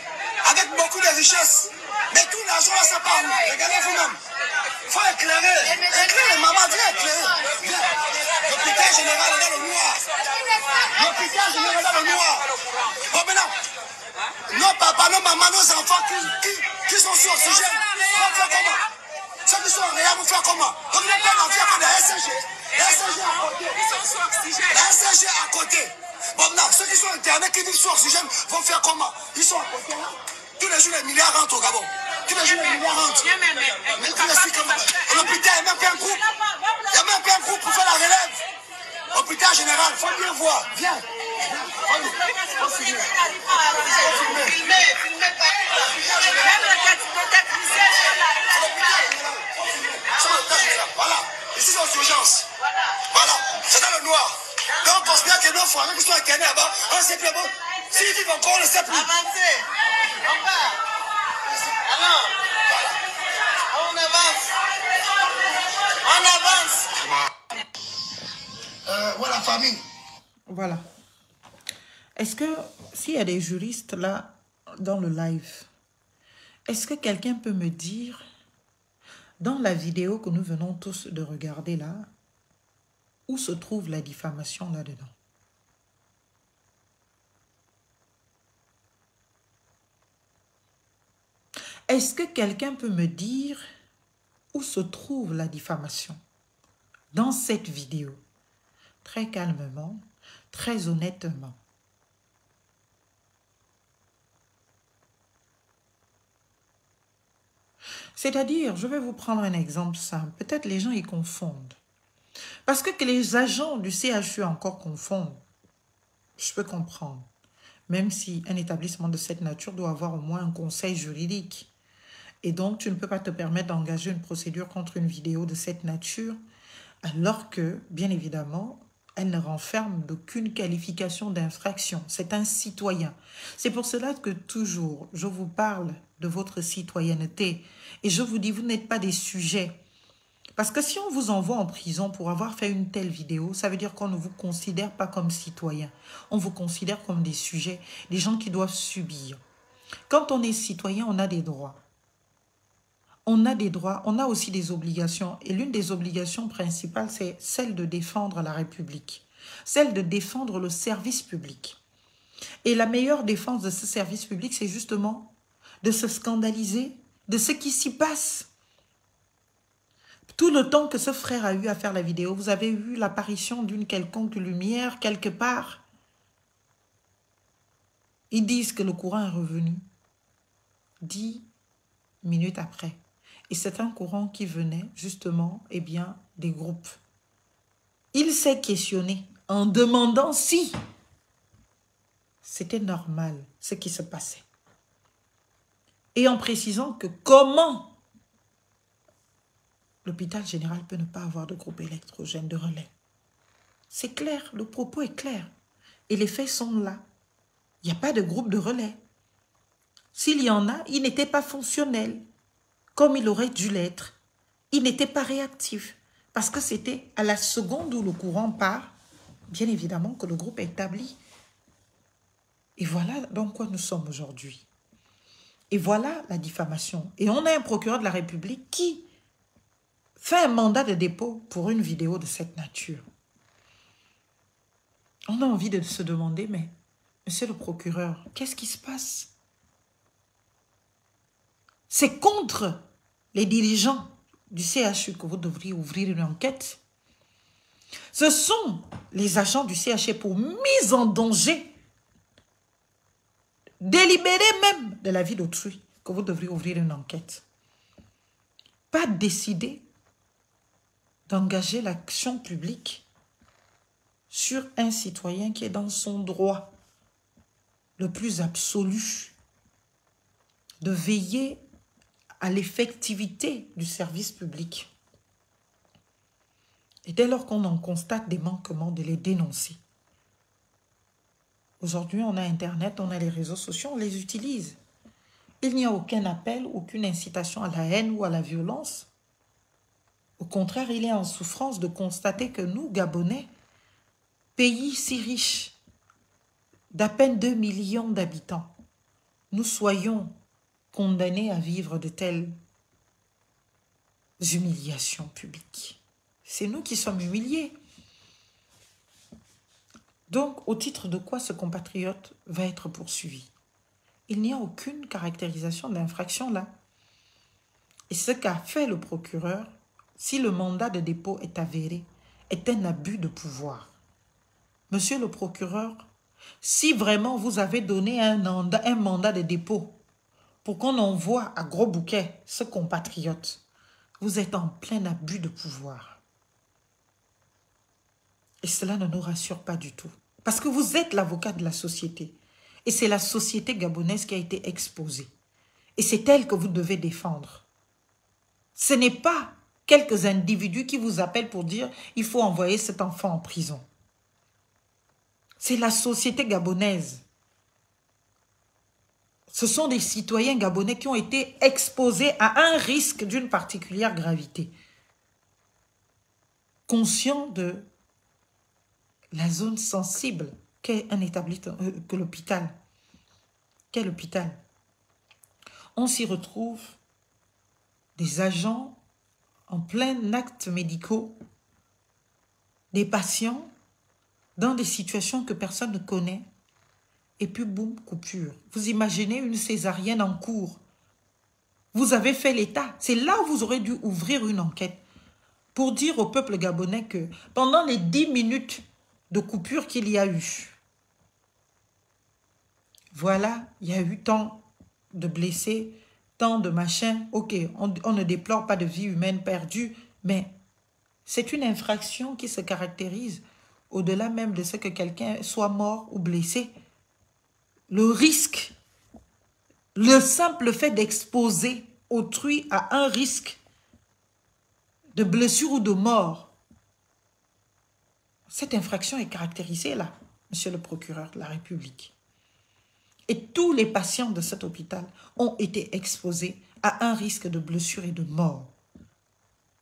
avec beaucoup de richesses. Mais tout l'argent là, ça part où? Regardez vous-même. Il faut éclairer. Éclairez, maman, viens éclairer. Viens. L'hôpital général est dans le noir. L'hôpital général est dans le noir. Bon, maintenant, nos papas, nos mamans, nos enfants qui sont sur oxygène, vont faire comment? Ceux qui sont en réa vont faire comment? Donc, ils n'ont pas l'envie à faire de SCG. La SCG à côté. Ils sont sur oxygène. La SCG à côté. Bon, maintenant, ceux qui sont internés, qui vivent sur oxygène, vont faire comment? Ils sont à côté là. Tous les jours, les milliards rentrent au Gabon. Tous les jours, les milliards rentrent. Mais l'hôpital, il n'y a même pas un groupe. Il n'y a même pas un groupe pour faire la relève. Hôpital général, il faut bien voir. Viens. Voilà. Ici, c'est aux urgences. Voilà. C'est dans le noir. Donc, on considère que nos frères qui sont internés là-bas, on ne sait plus. S'ils vivent encore, on ne sait plus. Avancez. Alors, on avance. On avance. Voilà, famille. Voilà. Est-ce que, s'il y a des juristes là, dans le live, est-ce que quelqu'un peut me dire, dans la vidéo que nous venons tous de regarder là, où se trouve la diffamation là-dedans? Est-ce que quelqu'un peut me dire où se trouve la diffamation dans cette vidéo? Très calmement, très honnêtement. C'est-à-dire, je vais vous prendre un exemple simple. Peut-être les gens y confondent. Parce que les agents du CHU encore confondent, je peux comprendre. Même si un établissement de cette nature doit avoir au moins un conseil juridique. Et donc, tu ne peux pas te permettre d'engager une procédure contre une vidéo de cette nature, alors que, bien évidemment, elle ne renferme d'aucune qualification d'infraction. C'est un citoyen. C'est pour cela que toujours, je vous parle de votre citoyenneté. Et je vous dis, vous n'êtes pas des sujets. Parce que si on vous envoie en prison pour avoir fait une telle vidéo, ça veut dire qu'on ne vous considère pas comme citoyen. On vous considère comme des sujets, des gens qui doivent subir. Quand on est citoyen, on a des droits. On a des droits, on a aussi des obligations. Et l'une des obligations principales, c'est celle de défendre la République. Celle de défendre le service public. Et la meilleure défense de ce service public, c'est justement de se scandaliser de ce qui s'y passe. Tout le temps que ce frère a eu à faire la vidéo, vous avez eu l'apparition d'une quelconque lumière quelque part. Ils disent que le courant est revenu 10 minutes après. Et c'est un courant qui venait justement, eh bien, des groupes. Il s'est questionné en demandant si c'était normal ce qui se passait. Et en précisant que comment l'hôpital général peut ne pas avoir de groupe électrogène de relais. C'est clair, le propos est clair. Et les faits sont là. Il n'y a pas de groupe de relais. S'il y en a, il n'était pas fonctionnel, comme il aurait dû l'être. Il n'était pas réactif, parce que c'était à la seconde où le courant part, bien évidemment que le groupe est établi. Et voilà dans quoi nous sommes aujourd'hui. Et voilà la diffamation. Et on a un procureur de la République qui fait un mandat de dépôt pour une vidéo de cette nature. On a envie de se demander, mais monsieur le procureur, qu'est-ce qui se passe? C'est contre les dirigeants du CHU que vous devriez ouvrir une enquête. Ce sont les agents du CHU pour mise en danger, délibérée même de la vie d'autrui, que vous devriez ouvrir une enquête. Pas décider d'engager l'action publique sur un citoyen qui est dans son droit le plus absolu de veiller à l'effectivité du service public. Et dès lors qu'on en constate des manquements, de les dénoncer. Aujourd'hui, on a Internet, on a les réseaux sociaux, on les utilise. Il n'y a aucun appel, aucune incitation à la haine ou à la violence. Au contraire, il est en souffrance de constater que nous, Gabonais, pays si riche, d'à peine 2 millions d'habitants, nous soyons condamnés à vivre de telles humiliations publiques. C'est nous qui sommes humiliés. Donc, au titre de quoi ce compatriote va être poursuivi? Il n'y a aucune caractérisation d'infraction là. Et ce qu'a fait le procureur, si le mandat de dépôt est avéré, est un abus de pouvoir. Monsieur le procureur, si vraiment vous avez donné un mandat de dépôt pour qu'on envoie à Gros Bouquet ce compatriote, vous êtes en plein abus de pouvoir. Et cela ne nous rassure pas du tout. Parce que vous êtes l'avocat de la société. Et c'est la société gabonaise qui a été exposée. Et c'est elle que vous devez défendre. Ce n'est pas quelques individus qui vous appellent pour dire « il faut envoyer cet enfant en prison ». C'est la société gabonaise. Ce sont des citoyens gabonais qui ont été exposés à un risque d'une particulière gravité. Conscients de la zone sensible qu'est un établissement, que l'hôpital. Qu'est l'hôpital. On s'y retrouve des agents en plein acte médicaux, des patients dans des situations que personne ne connaît, et puis boum, coupure. Vous imaginez une césarienne en cours. Vous avez fait l'état. C'est là où vous aurez dû ouvrir une enquête pour dire au peuple gabonais que pendant les 10 minutes de coupure qu'il y a eu, voilà, il y a eu tant de blessés, tant de machins. Ok, on ne déplore pas de vie humaine perdue, mais c'est une infraction qui se caractérise au-delà même de ce que quelqu'un soit mort ou blessé. Le risque, le simple fait d'exposer autrui à un risque de blessure ou de mort, cette infraction est caractérisée là, monsieur le procureur de la République. Et tous les patients de cet hôpital ont été exposés à un risque de blessure et de mort.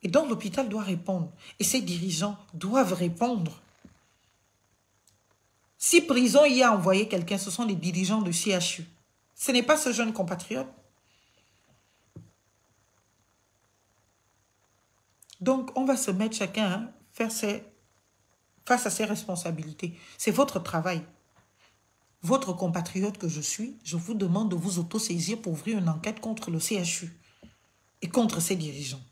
Et donc l'hôpital doit répondre. Et ses dirigeants doivent répondre. Si prison y a envoyé quelqu'un, ce sont les dirigeants du CHU. Ce n'est pas ce jeune compatriote. Donc, on va se mettre chacun face à ses responsabilités. C'est votre travail. Votre compatriote que je suis, je vous demande de vous autosaisir pour ouvrir une enquête contre le CHU et contre ses dirigeants.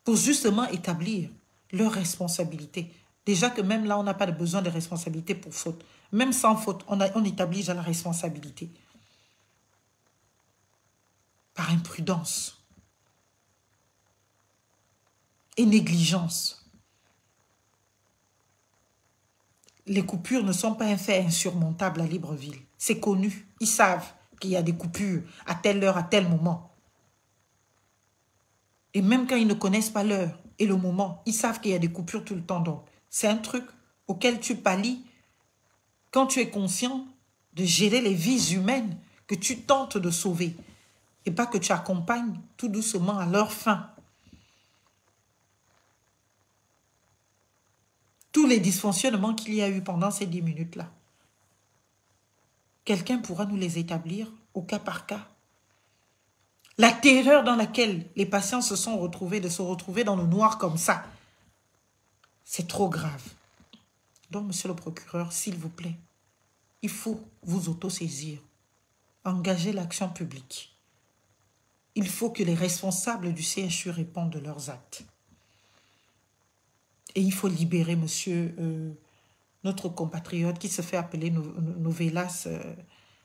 Pour justement établir leurs responsabilités. Déjà que même là, on n'a pas de besoin de responsabilité pour faute. Même sans faute, on établit déjà la responsabilité. Par imprudence et négligence. Les coupures ne sont pas un fait insurmontable à Libreville. C'est connu. Ils savent qu'il y a des coupures à telle heure, à tel moment. Et même quand ils ne connaissent pas l'heure et le moment, ils savent qu'il y a des coupures tout le temps. Donc, c'est un truc auquel tu pallies quand tu es conscient de gérer les vies humaines que tu tentes de sauver et pas que tu accompagnes tout doucement à leur fin. Tous les dysfonctionnements qu'il y a eu pendant ces 10 minutes-là, quelqu'un pourra nous les établir au cas par cas. La terreur dans laquelle les patients se sont retrouvés, de se retrouver dans le noir comme ça, c'est trop grave. Donc, monsieur le procureur, s'il vous plaît, il faut vous autosaisir, engager l'action publique. Il faut que les responsables du CHU répondent de leurs actes. Et il faut libérer, monsieur, notre compatriote qui se fait appeler Novelas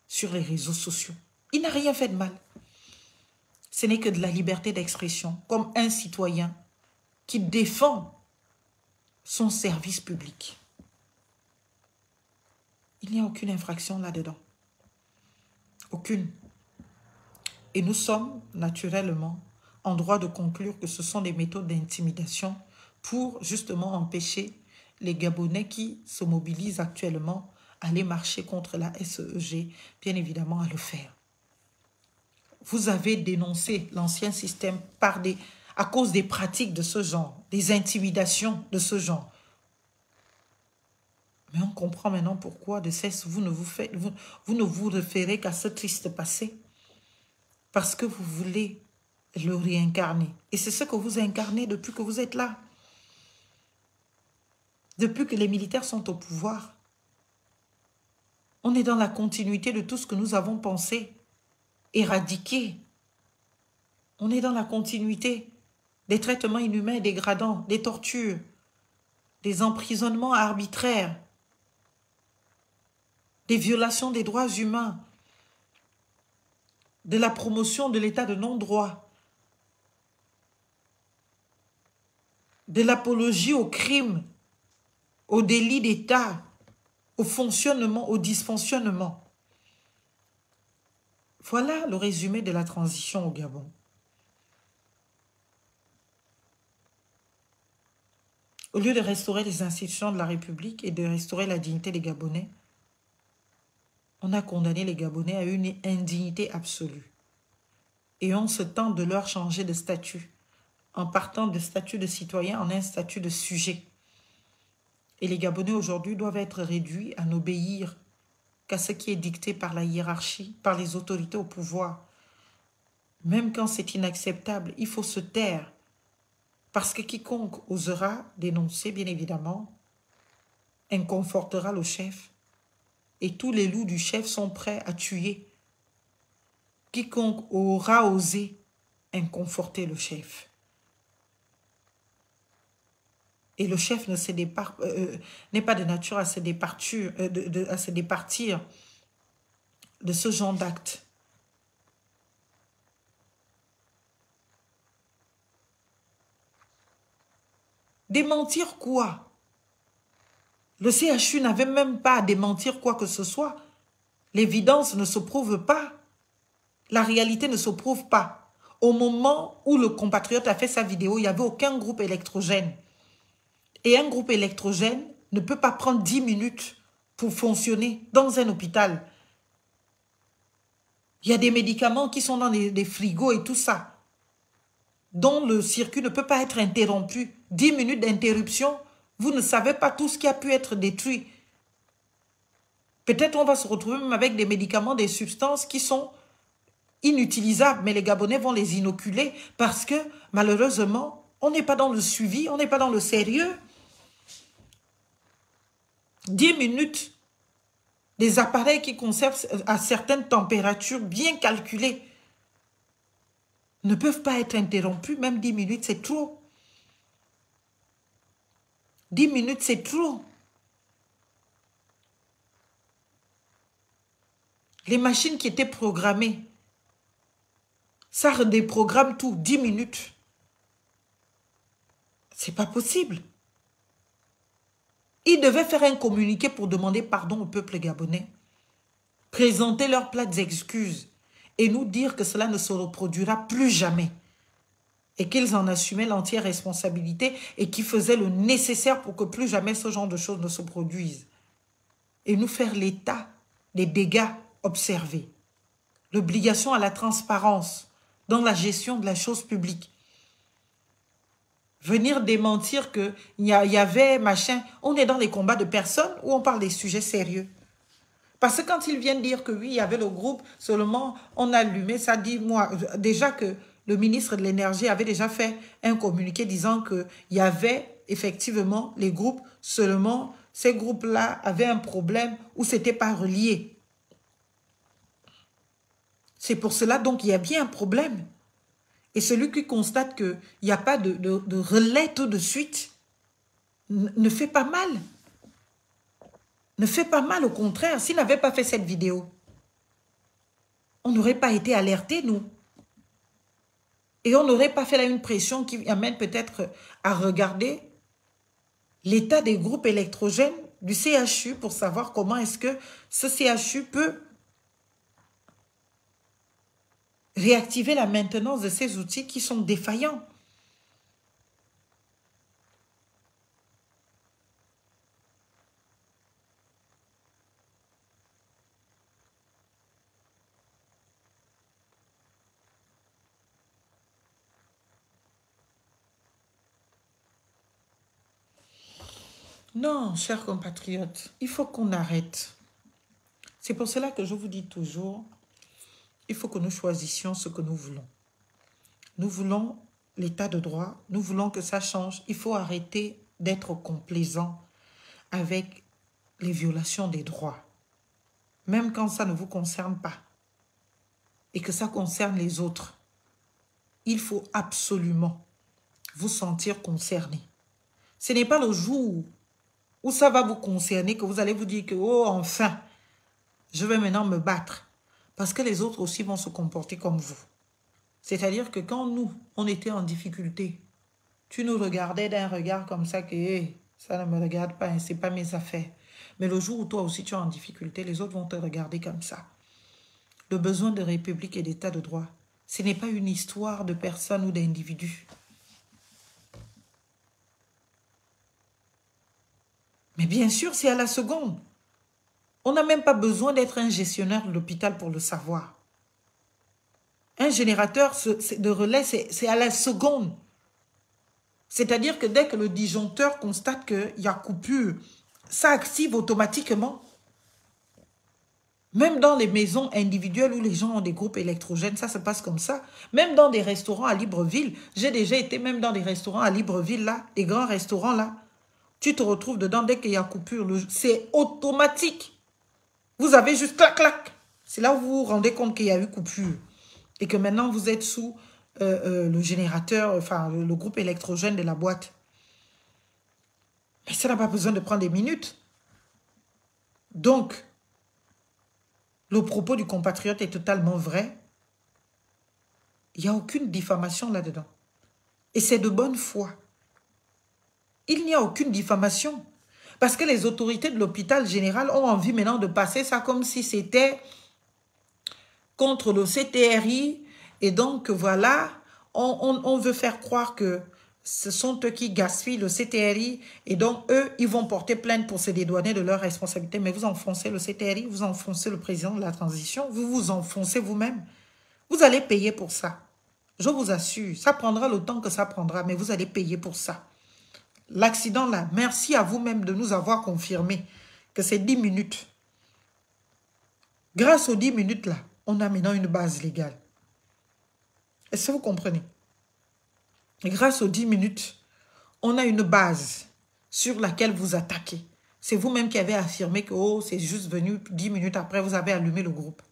sur les réseaux sociaux. Il n'a rien fait de mal. ce n'est que de la liberté d'expression, comme un citoyen qui défend son service public. Il n'y a aucune infraction là-dedans. Aucune. Et nous sommes naturellement en droit de conclure que ce sont des méthodes d'intimidation pour justement empêcher les Gabonais qui se mobilisent actuellement à aller marcher contre la SEG, bien évidemment à le faire. Vous avez dénoncé l'ancien système à cause des pratiques de ce genre, des intimidations de ce genre. Mais on comprend maintenant pourquoi de cesse vous ne vous référez qu'à ce triste passé. Parce que vous voulez le réincarner. Et c'est ce que vous incarnez depuis que vous êtes là. Depuis que les militaires sont au pouvoir. On est dans la continuité de tout ce que nous avons pensé, éradiqué. On est dans la continuité des traitements inhumains et dégradants, des tortures, des emprisonnements arbitraires, des violations des droits humains, de la promotion de l'état de non-droit, de l'apologie au crime, au délit d'État, au fonctionnement, au dysfonctionnement. Voilà le résumé de la transition au Gabon. Au lieu de restaurer les institutions de la République et de restaurer la dignité des Gabonais, on a condamné les Gabonais à une indignité absolue. Et on se tente de leur changer de statut, en partant de statut de citoyen en un statut de sujet. Et les Gabonais aujourd'hui doivent être réduits à n'obéir qu'à ce qui est dicté par la hiérarchie, par les autorités au pouvoir. Même quand c'est inacceptable, il faut se taire. Parce que quiconque osera dénoncer, bien évidemment, inconfortera le chef. Et tous les loups du chef sont prêts à tuer quiconque aura osé inconforter le chef. Et le chef n'est pas de nature à se départir de ce genre d'acte. Démentir quoi? Le CHU n'avait même pas à démentir quoi que ce soit. L'évidence ne se prouve pas. La réalité ne se prouve pas. Au moment où le compatriote a fait sa vidéo, il n'y avait aucun groupe électrogène. Et un groupe électrogène ne peut pas prendre 10 minutes pour fonctionner dans un hôpital. Il y a des médicaments qui sont dans des frigos et tout ça, dont le circuit ne peut pas être interrompu. 10 minutes d'interruption, vous ne savez pas tout ce qui a pu être détruit. Peut-être on va se retrouver même avec des médicaments, des substances qui sont inutilisables, mais les Gabonais vont les inoculer parce que malheureusement, on n'est pas dans le suivi, on n'est pas dans le sérieux. 10 minutes, des appareils qui conservent à certaines températures bien calculées ne peuvent pas être interrompus, même 10 minutes, c'est trop. 10 minutes, c'est trop. Les machines qui étaient programmées, ça redéprogramme tout, 10 minutes. C'est pas possible. Ils devaient faire un communiqué pour demander pardon au peuple gabonais, présenter leurs plates excuses et nous dire que cela ne se reproduira plus jamais et qu'ils en assumaient l'entière responsabilité et qu'ils faisaient le nécessaire pour que plus jamais ce genre de choses ne se produisent. Et nous faire l'état des dégâts observés. L'obligation à la transparence dans la gestion de la chose publique. Venir démentir qu'il y avait machin, on est dans les combats de personnes ou on parle des sujets sérieux. Parce que quand ils viennent dire que oui, il y avait le groupe, seulement on a allumé, ça dit moi, déjà que le ministre de l'énergie avait déjà fait un communiqué disant qu'il y avait effectivement les groupes, seulement ces groupes-là avaient un problème où ce n'était pas relié. C'est pour cela donc il y a bien un problème. Et celui qui constate qu'il n'y a pas de relais tout de suite ne fait pas mal. Ne fait pas mal, au contraire. S'il n'avait pas fait cette vidéo, on n'aurait pas été alertés, nous. Et on n'aurait pas fait là une pression qui amène peut-être à regarder l'état des groupes électrogènes du CHU pour savoir comment est-ce que ce CHU peut réactiver la maintenance de ces outils qui sont défaillants. Non, chers compatriotes, il faut qu'on arrête. C'est pour cela que je vous dis toujours, il faut que nous choisissions ce que nous voulons. Nous voulons l'état de droit, nous voulons que ça change. Il faut arrêter d'être complaisant avec les violations des droits, même quand ça ne vous concerne pas et que ça concerne les autres. Il faut absolument vous sentir concerné. Ce n'est pas le jour où ça va vous concerner que vous allez vous dire que, oh, enfin, je vais maintenant me battre. Parce que les autres aussi vont se comporter comme vous. C'est-à-dire que quand nous, on était en difficulté, tu nous regardais d'un regard comme ça que, hey, ça ne me regarde pas, hein, ce n'est pas mes affaires. Mais le jour où toi aussi tu es en difficulté, les autres vont te regarder comme ça. Le besoin de république et d'état de droit, ce n'est pas une histoire de personnes ou d'individus. Mais bien sûr, c'est à la seconde. On n'a même pas besoin d'être un gestionnaire de l'hôpital pour le savoir. Un générateur de relais, c'est à la seconde. C'est-à-dire que dès que le disjoncteur constate qu'il y a coupure, ça active automatiquement. Même dans les maisons individuelles où les gens ont des groupes électrogènes, ça se passe comme ça. Même dans des restaurants à Libreville, j'ai déjà été même dans des restaurants à Libreville, là, des grands restaurants, là. Tu te retrouves dedans, dès qu'il y a coupure, c'est automatique. Vous avez juste clac, clac. C'est là où vous vous rendez compte qu'il y a eu coupure. Et que maintenant, vous êtes sous le générateur, enfin, le groupe électrogène de la boîte. Mais ça n'a pas besoin de prendre des minutes. Donc, le propos du compatriote est totalement vrai. Il n'y a aucune diffamation là-dedans. Et c'est de bonne foi. Il n'y a aucune diffamation. Parce que les autorités de l'hôpital général ont envie maintenant de passer ça comme si c'était contre le CTRI. Et donc, voilà, on veut faire croire que ce sont eux qui gaspillent le CTRI. Et donc, eux, ils vont porter plainte pour se dédouaner de leurs responsabilités. Mais vous enfoncez le CTRI, vous enfoncez le président de la transition, vous vous enfoncez vous-même. Vous allez payer pour ça. Je vous assure, ça prendra le temps que ça prendra, mais vous allez payer pour ça. L'accident là, merci à vous-même de nous avoir confirmé que c'est 10 minutes. Grâce aux 10 minutes là, on a maintenant une base légale. Est-ce que vous comprenez? Et grâce aux 10 minutes, on a une base sur laquelle vous attaquez. C'est vous-même qui avez affirmé que oh, c'est juste venu 10 minutes après, vous avez allumé le groupe.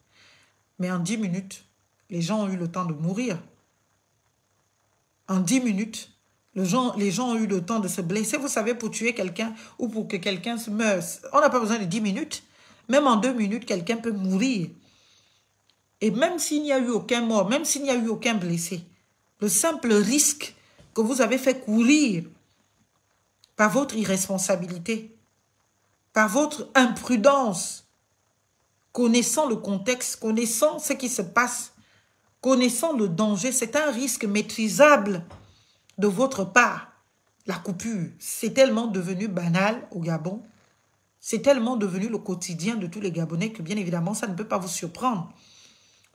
Mais en 10 minutes, les gens ont eu le temps de mourir. En 10 minutes, les gens ont eu le temps de se blesser. Vous savez, pour tuer quelqu'un ou pour que quelqu'un se meure, on n'a pas besoin de 10 minutes. Même en 2 minutes, quelqu'un peut mourir. Et même s'il n'y a eu aucun mort, même s'il n'y a eu aucun blessé, le simple risque que vous avez fait courir par votre irresponsabilité, par votre imprudence, connaissant le contexte, connaissant ce qui se passe, connaissant le danger, c'est un risque maîtrisable de votre part. La coupure, c'est tellement devenu banal au Gabon, c'est tellement devenu le quotidien de tous les Gabonais que bien évidemment, ça ne peut pas vous surprendre.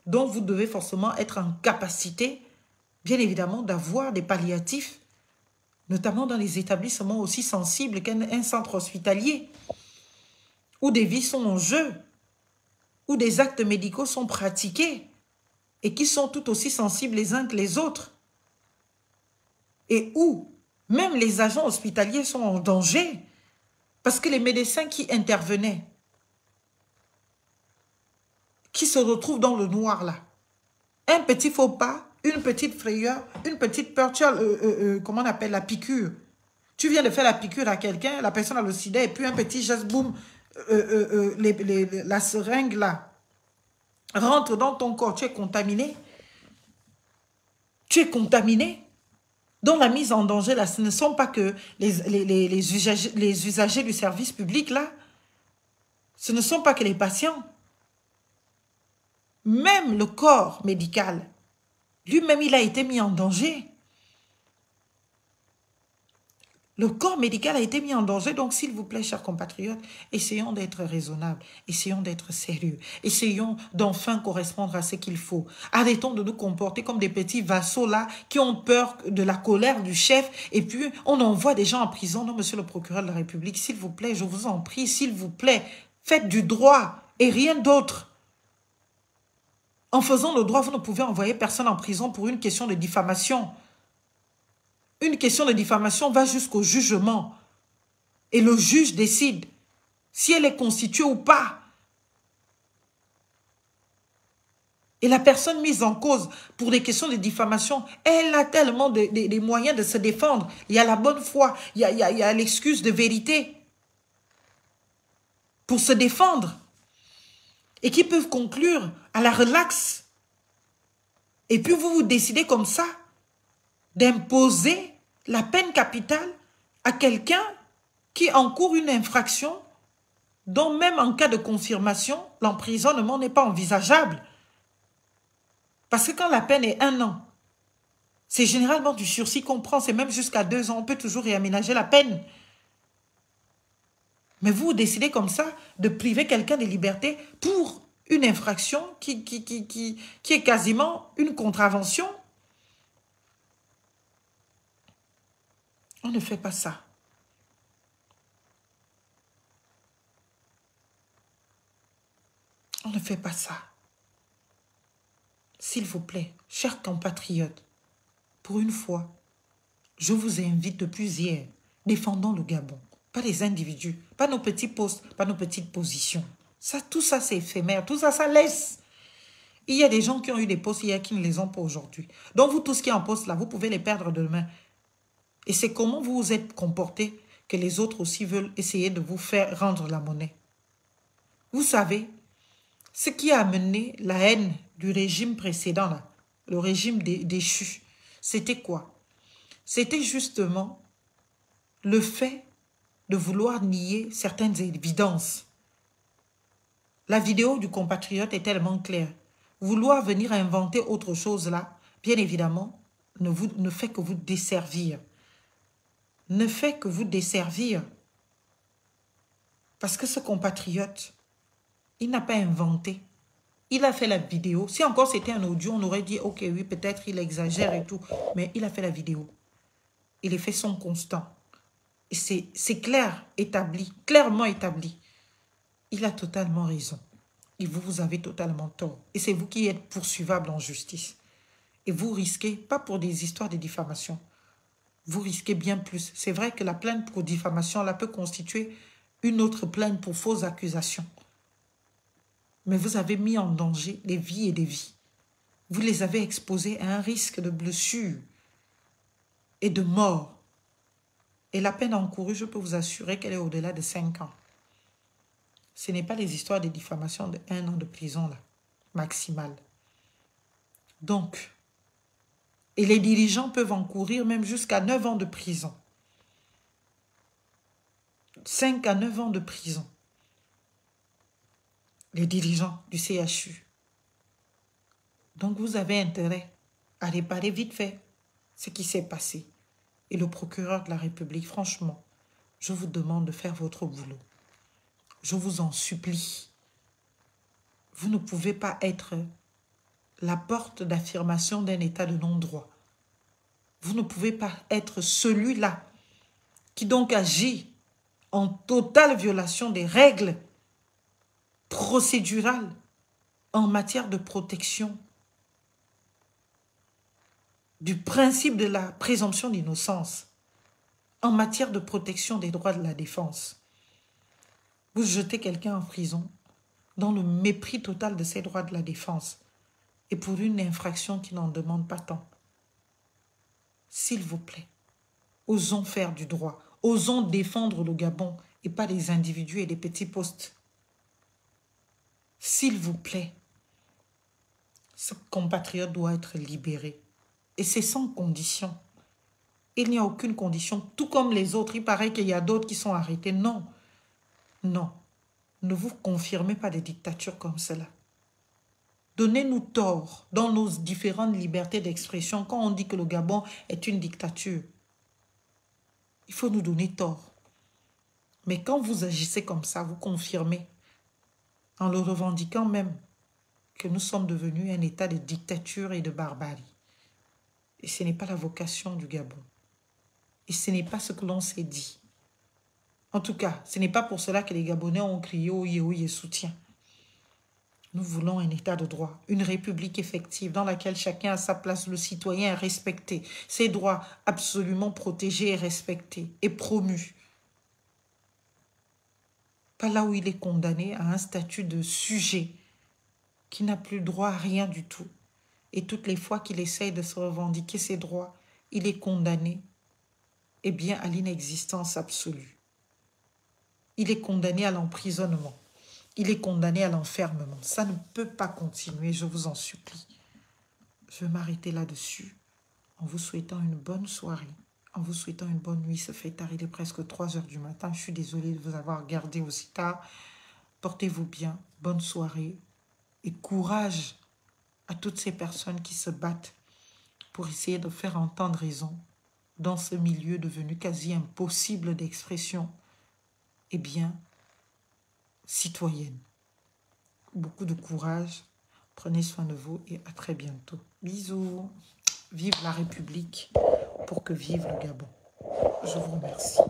Donc, vous devez forcément être en capacité, bien évidemment, d'avoir des palliatifs, notamment dans les établissements aussi sensibles qu'un centre hospitalier, où des vies sont en jeu, où des actes médicaux sont pratiqués et qui sont tout aussi sensibles les uns que les autres. Et où même les agents hospitaliers sont en danger parce que les médecins qui intervenaient, qui se retrouvent dans le noir là, un petit faux pas, une petite frayeur, une petite peur, tu as, comment on appelle la piqûre. Tu viens de faire la piqûre à quelqu'un, la personne a le sida et puis un petit geste, boum, la seringue là rentre dans ton corps, tu es contaminé. Tu es contaminé. Donc la mise en danger, là, ce ne sont pas que les usagers du service public, là. Ce ne sont pas que les patients. Même le corps médical, lui-même, il a été mis en danger. Le corps médical a été mis en danger. Donc, s'il vous plaît, chers compatriotes, essayons d'être raisonnables. Essayons d'être sérieux. Essayons d'enfin correspondre à ce qu'il faut. Arrêtons de nous comporter comme des petits vassaux là qui ont peur de la colère du chef. Et puis, on envoie des gens en prison. Non, monsieur le procureur de la République, s'il vous plaît, je vous en prie, s'il vous plaît, faites du droit et rien d'autre. En faisant le droit, vous ne pouvez envoyer personne en prison pour une question de diffamation. Une question de diffamation va jusqu'au jugement. Et le juge décide si elle est constituée ou pas. Et la personne mise en cause pour des questions de diffamation, elle a tellement de moyens de se défendre. Il y a la bonne foi, il y a l'excuse de vérité pour se défendre. Et qui peuvent conclure à la relaxe. Et puis vous décidez comme ça d'imposer la peine capitale à quelqu'un qui encourt une infraction dont même en cas de confirmation, l'emprisonnement n'est pas envisageable. Parce que quand la peine est 1 an, c'est généralement du sursis qu'on prend, c'est même jusqu'à 2 ans, on peut toujours réaménager la peine. Mais vous décidez comme ça de priver quelqu'un de liberté pour une infraction qui est quasiment une contravention. On ne fait pas ça. On ne fait pas ça. S'il vous plaît, chers compatriotes, pour une fois, je vous invite depuis hier, défendons le Gabon. Pas les individus, pas nos petits postes, pas nos petites positions. Ça, tout ça, c'est éphémère. Tout ça, ça laisse. Il y a des gens qui ont eu des postes hier qui ne les ont pas aujourd'hui. Donc, vous tous qui êtes en poste là, vous pouvez les perdre demain. Et c'est comment vous vous êtes comportés que les autres aussi veulent essayer de vous faire rendre la monnaie. Vous savez, ce qui a amené la haine du régime précédent, là, le régime déchu, c'était quoi? C'était justement le fait de vouloir nier certaines évidences. La vidéo du compatriote est tellement claire. Vouloir venir inventer autre chose là, bien évidemment, ne fait que vous desservir. Ne fait que vous desservir. Parce que ce compatriote, il n'a pas inventé. Il a fait la vidéo. Si encore c'était un audio, on aurait dit, ok, oui, peut-être il exagère et tout. Mais il a fait la vidéo. Et les faits sont constants. Et c'est clair, établi, clairement établi. Il a totalement raison. Et vous avez totalement tort. Et c'est vous qui êtes poursuivable en justice. Et vous risquez, pas pour des histoires de diffamation, vous risquez bien plus. C'est vrai que la plainte pour diffamation là, peut constituer une autre plainte pour fausses accusations. Mais vous avez mis en danger des vies et des vies. Vous les avez exposés à un risque de blessure et de mort. Et la peine encourue, je peux vous assurer qu'elle est au-delà de 5 ans. Ce n'est pas les histoires de diffamation de 1 an de prison, là, maximale. Donc, et les dirigeants peuvent encourir même jusqu'à 9 ans de prison. 5 à 9 ans de prison. Les dirigeants du CHU. Donc, vous avez intérêt à réparer vite fait ce qui s'est passé. Et le procureur de la République, franchement, je vous demande de faire votre boulot. Je vous en supplie. Vous ne pouvez pas être la porte d'affirmation d'un état de non-droit. Vous ne pouvez pas être celui-là qui donc agit en totale violation des règles procédurales en matière de protection du principe de la présomption d'innocence, en matière de protection des droits de la défense. Vous jetez quelqu'un en prison dans le mépris total de ses droits de la défense et pour une infraction qui n'en demande pas tant. S'il vous plaît, osons faire du droit, osons défendre le Gabon et pas les individus et les petits postes. S'il vous plaît, ce compatriote doit être libéré Et c'est sans condition. Il n'y a aucune condition. Tout comme les autres, il paraît qu'il y a d'autres qui sont arrêtés. Non. Non. Ne vous confirmez pas des dictatures comme cela. Donnez-nous tort dans nos différentes libertés d'expression quand on dit que le Gabon est une dictature. Il faut nous donner tort. Mais quand vous agissez comme ça, vous confirmez, en le revendiquant même, que nous sommes devenus un état de dictature et de barbarie. Et ce n'est pas la vocation du Gabon. Et ce n'est pas ce que l'on s'est dit. En tout cas, ce n'est pas pour cela que les Gabonais ont crié oui, oui et soutien. Nous voulons un état de droit, une république effective dans laquelle chacun a sa place, le citoyen est respecté, ses droits absolument protégés et respectés et promus. Pas là où il est condamné à un statut de sujet qui n'a plus droit à rien du tout. Et toutes les fois qu'il essaye de se revendiquer ses droits, il est condamné, eh bien, à l'inexistence absolue. Il est condamné à l'emprisonnement. Il est condamné à l'enfermement. Ça ne peut pas continuer, je vous en supplie. Je vais m'arrêter là-dessus en vous souhaitant une bonne soirée, en vous souhaitant une bonne nuit. Ça fait tard, il est presque 3 heures du matin. Je suis désolée de vous avoir gardé aussi tard. Portez-vous bien, bonne soirée et courage à toutes ces personnes qui se battent pour essayer de faire entendre raison dans ce milieu devenu quasi impossible d'expression, eh bien, citoyenne. Beaucoup de courage, prenez soin de vous et à très bientôt. Bisous, vive la République pour que vive le Gabon. Je vous remercie.